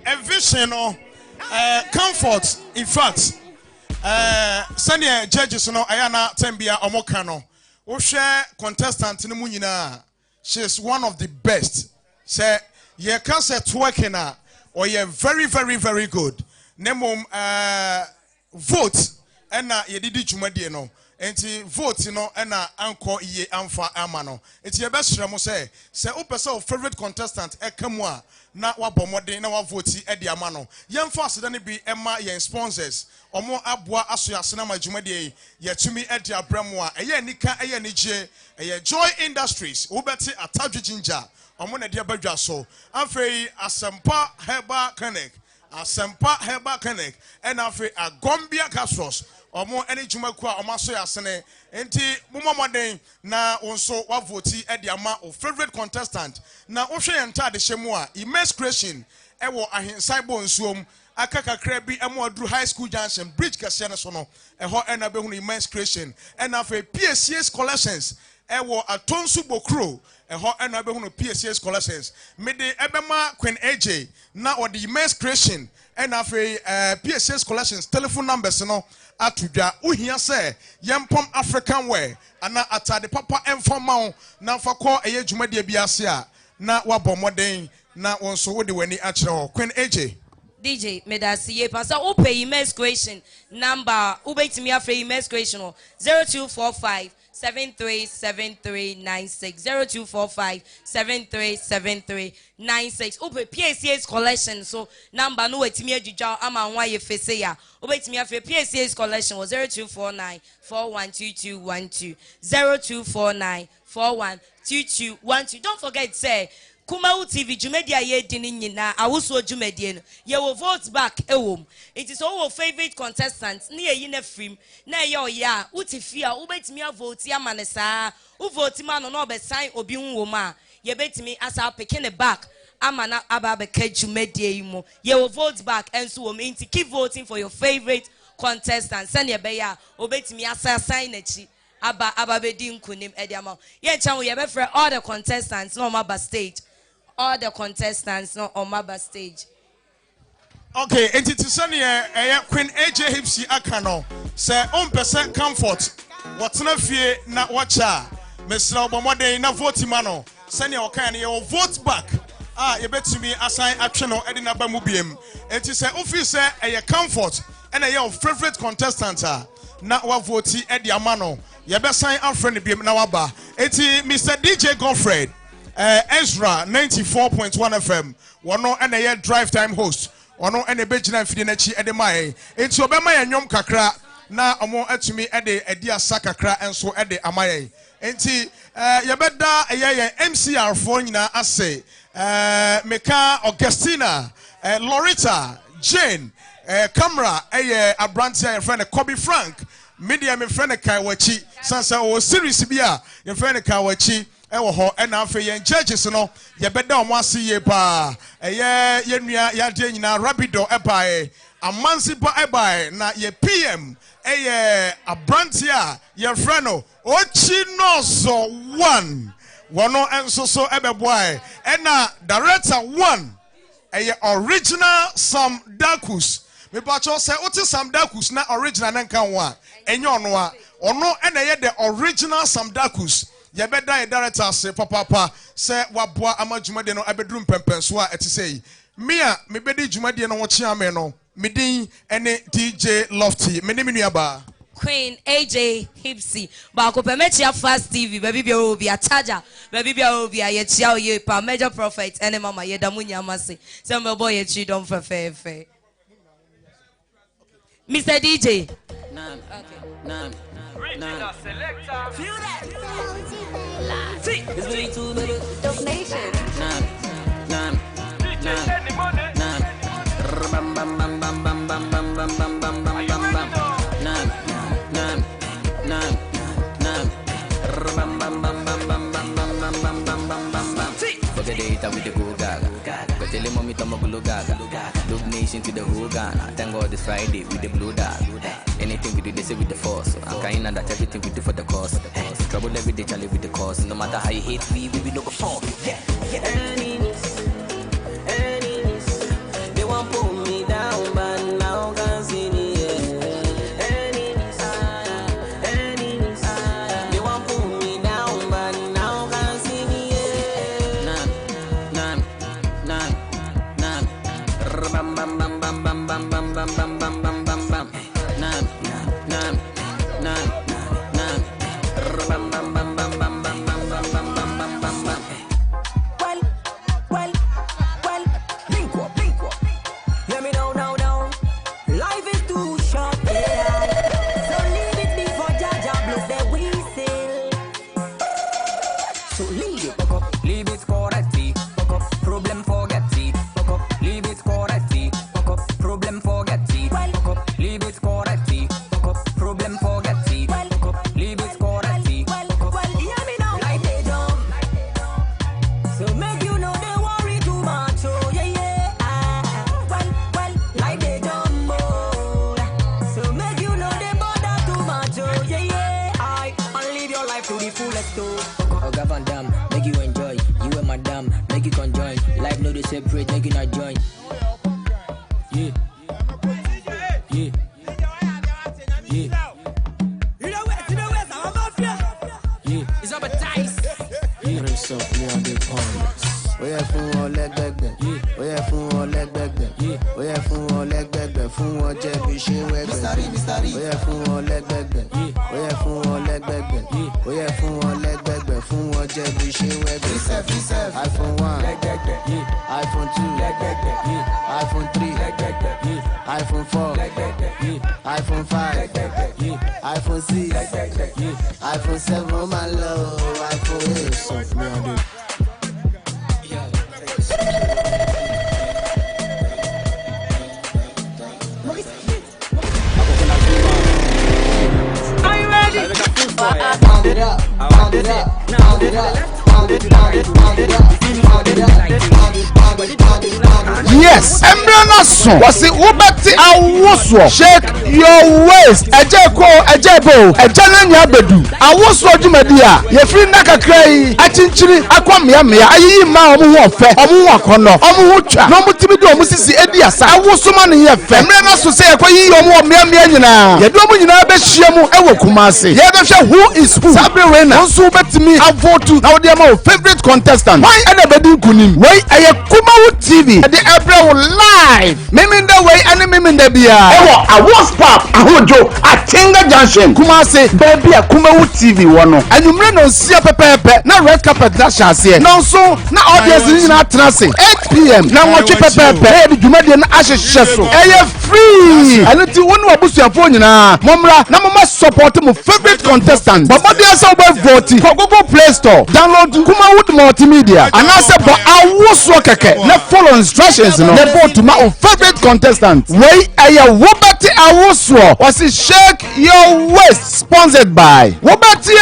a vision no comfort in fact senior judges no ayana tembia omoka no wo hwe contestant no mu nyina she is one of the best say ye can say twerking or ye very very good nemom vote ena ye didi dwumadie no enti vote no ena anko iye amfa ama no enti ye besrɛ mo say opese o favorite contestant ekamu a na wabomode na wa vote e di ama no yemfa aseda ne bi ema ye sponsors omo aboa aso asena ma dwumadie ye tumi e di abramo a eye nika eye nije eye Joy Industries wo beti Atadwe Ginger omo na di abadwa so afei Asempa Herbal Clinic and afei Agombia Castros omo eni dwumaku a omo aso yasene enti momomoden na onso wa vote e di ama o favorite contestant na wo hwe yentade hyemu a immense creation e wo ahensan bo nsuom aka kakra bi emo aduru high school junction bridge kase ne so no e ho ena be hunu immense creation and afei PCS collections e wo atonsu bokro e ho ena be hunu PCS collections mede ebema Queen AJ na or the immense creation and afei PCS collections telephone numbers no atudwa uhia se yempom African wear ana atade papa enfoma na fakọ eye dwumade bi ase a na wabomoden na wonso wode wani akere Queen AJ DJ Medasiye Pastor Ope immense creation number ubetimi afre immense creation 0245 737396 0245 737396 Ope PCS collection so number no wetimi adwudwa ama nwa ye fese ya obetimi afre PCS collection 0249 412212 0249 412212 don't forget say Kumawu TV Jumedia ye dini nyina awuso Jumedie no ye will vote back ewom it is all favorite contestants ni ye na frim na ye oya utifia ubetimi vote ya manesa u vote ma no no be sign obi nwom a ye betimi asa peke back amana ababe ka Jumedie mu ye will vote back enso wom inti keep voting for your favorite contestants send ye be ya obetimi asa sign echi aba bedi nkunim ediama ye chan we be for all the contestants no ma stage all the contestants no on my stage. Okay, and it is Queen AJ Hipsy Akano. Say 1% comfort. What's not fear, not watcha. Mr. Obamode na vote mano. Send your kind your vote back. You bet to me assign action or Edina Bamubium. It is a officer a comfort and your favorite contestant. Na wa vote Eddie Amano. You best sign our friend Bim Nawaba. It's Mr. DJ Godfred. Ezra 94.1 FM. Wano and a drive time host. Wano and a Bejina Fidinachi Edemae. It's Obama and Yom Kakra. Na omo etumi ede edia sakakra enso ede amaye. Enti yebeda MCR for nyina ase. Meka Augustina, Loretta, Jane, Camera, Abrantia, friend Kobe Frank. Media me friend Kaiwachi. Sansa o series bia your friend Kaiwachi. Ewo ho ena afa yen judges no ye beda omo ase ye pa ye nua ya de nyina rapido ebae amansi ba ebae na ye PM abrantia ye freno Ochinozo 1 wono enso so ebeboae ena director 1 original Sam Dakus me bacho say oti Sam Dakus na original nanka wa enye ono ena ye the original Sam Dakus ye beda ye director say papa say waboa amajumade no abedrum pempenso a eti say me bedi jumade no wo chia me no me din ene DJ Lofty me ne menuaba Queen AJ Hipsy ba ko pemechi Fast TV baby bia obi a charger baby bia obi a ye chia ye pa Major Prophet ene mama ye damunya mase say me boy ye chi don fe Mr. DJ Original selector. Feel that. See, it's way too little. Donation. Bam bam bam bam bam bam bam bam bam bam bam bam bam. Bam bam bam bam bam bam bam bam bam bam bam bam bam. Forget it, with the go gaga. But tell him mommy to blue gaga. Look nation to the whole Ghana. Thank God it's Friday with the blue dog. Anything we do, they say with the force. I'm kind of that everything we do for the cause. Trouble every day, Charlie with the cause. No matter how you hate me, we no go fall. Yeah. Any won't pull me down, but now can see me. Enemies, they won't pull me down, but now can see me. Nam. Bam bam bam bam bam bam bam bam bam bam bam bam bam. Nam. Bam bam bam bam bam bam bam bam bam bam bam bam. Well, link up. Let me know now. Life is too short, yeah. So leave it before Jaja blows the whistle. So leave it, leave it correctly. Problem forget it. Leave it correctly. Problem forget it. Leave it correctly. Problem forget it. Leave it correctly. Hear me now. Like they jump. So make you know they worry too much. Oh yeah. Well, like they jump. So make you know they bother too much. Oh yeah. I'll live your life to the fullest. Oh, Gavin Dam, make you enjoy. You and Madam, make you conjoin. Life no they separate, make you not join. Yeah. It's up a dice. Rinse up, me on the ponders. Oh yeah, fún wọn lẹ́gbẹ̀gbẹ̀. Oh yeah, fún wọn lẹ́gbẹ̀gbẹ̀. Oh yeah, fún wọn lẹ́gbẹ̀gbẹ̀. Fún wọn jẹ́ bí ṣe wẹ́gbẹ̀. Oh yeah, fún wọn lẹ́gbẹ̀gbẹ̀. Oh yeah, fún wọn lẹ́gbẹ̀gbẹ̀. Oh yeah, fún wọn lẹ́gbẹ̀gbẹ̀. Fún wọn jẹ́ bí ṣe wẹ́gbẹ̀. iPhone 1, iPhone 2, iPhone 3, iPhone 4, iPhone 5, iPhone 6, iPhone 7, oh my love, iPhone 8. Are you ready? Pound it up. Yes, Embrana son. Was it Ubati Awoswo? Shake your waist. Ejeko, ejebo, ejalenya bedu. Awoswo jumedia. Ye free naka cray. Achinchiri, akwamia. Ayi ma omu ofe. Omu wakono. Omu ucha. No mutimido omu sisi ediasa. Awoswo mani ye fe. Embrana so say ekwa yi omu omia nyina. Ye do omu nyina be hyiamu ewo Kumasi. Ye be hwe who is who. Sabre Rena. Onso betimi avotu. Na odi ama favorite contestant. Why ene bedi kunim. Why aye Kumawu TV. The April live. Miminde way and miminde bia. Ewo Awards Pop ahojo Atinga Junction. Kumasi baby a Kumawu TV wono. Anumre no sia pepepe na red carpet na chance. Na so na audience ni na trance 8 p.m. na watch pepepe. E di dwumade na ahyehyɛ so. Eye free. Ani ti wonu abusuafo nyina. Momra na mama support mo favorite contestant. Babode asa oba vote. Google Play Store. Download Kumawu Multimedia. Anase bo Awoswo keke. Na follow instructions no. Na vote ma on favorite contestant. Wey aya Wobati Awoswo. Was shake your waist sponsored by Wobati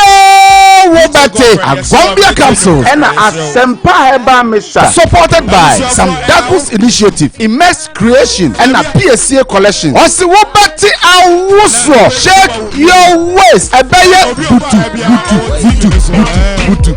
Agombia Capsule and Asempa Heba Misha supported by Sam Dagus Initiative, Immense Creation and a PSA collection. Wasi Wobati Awoswo shake your waist. Ebeye butu.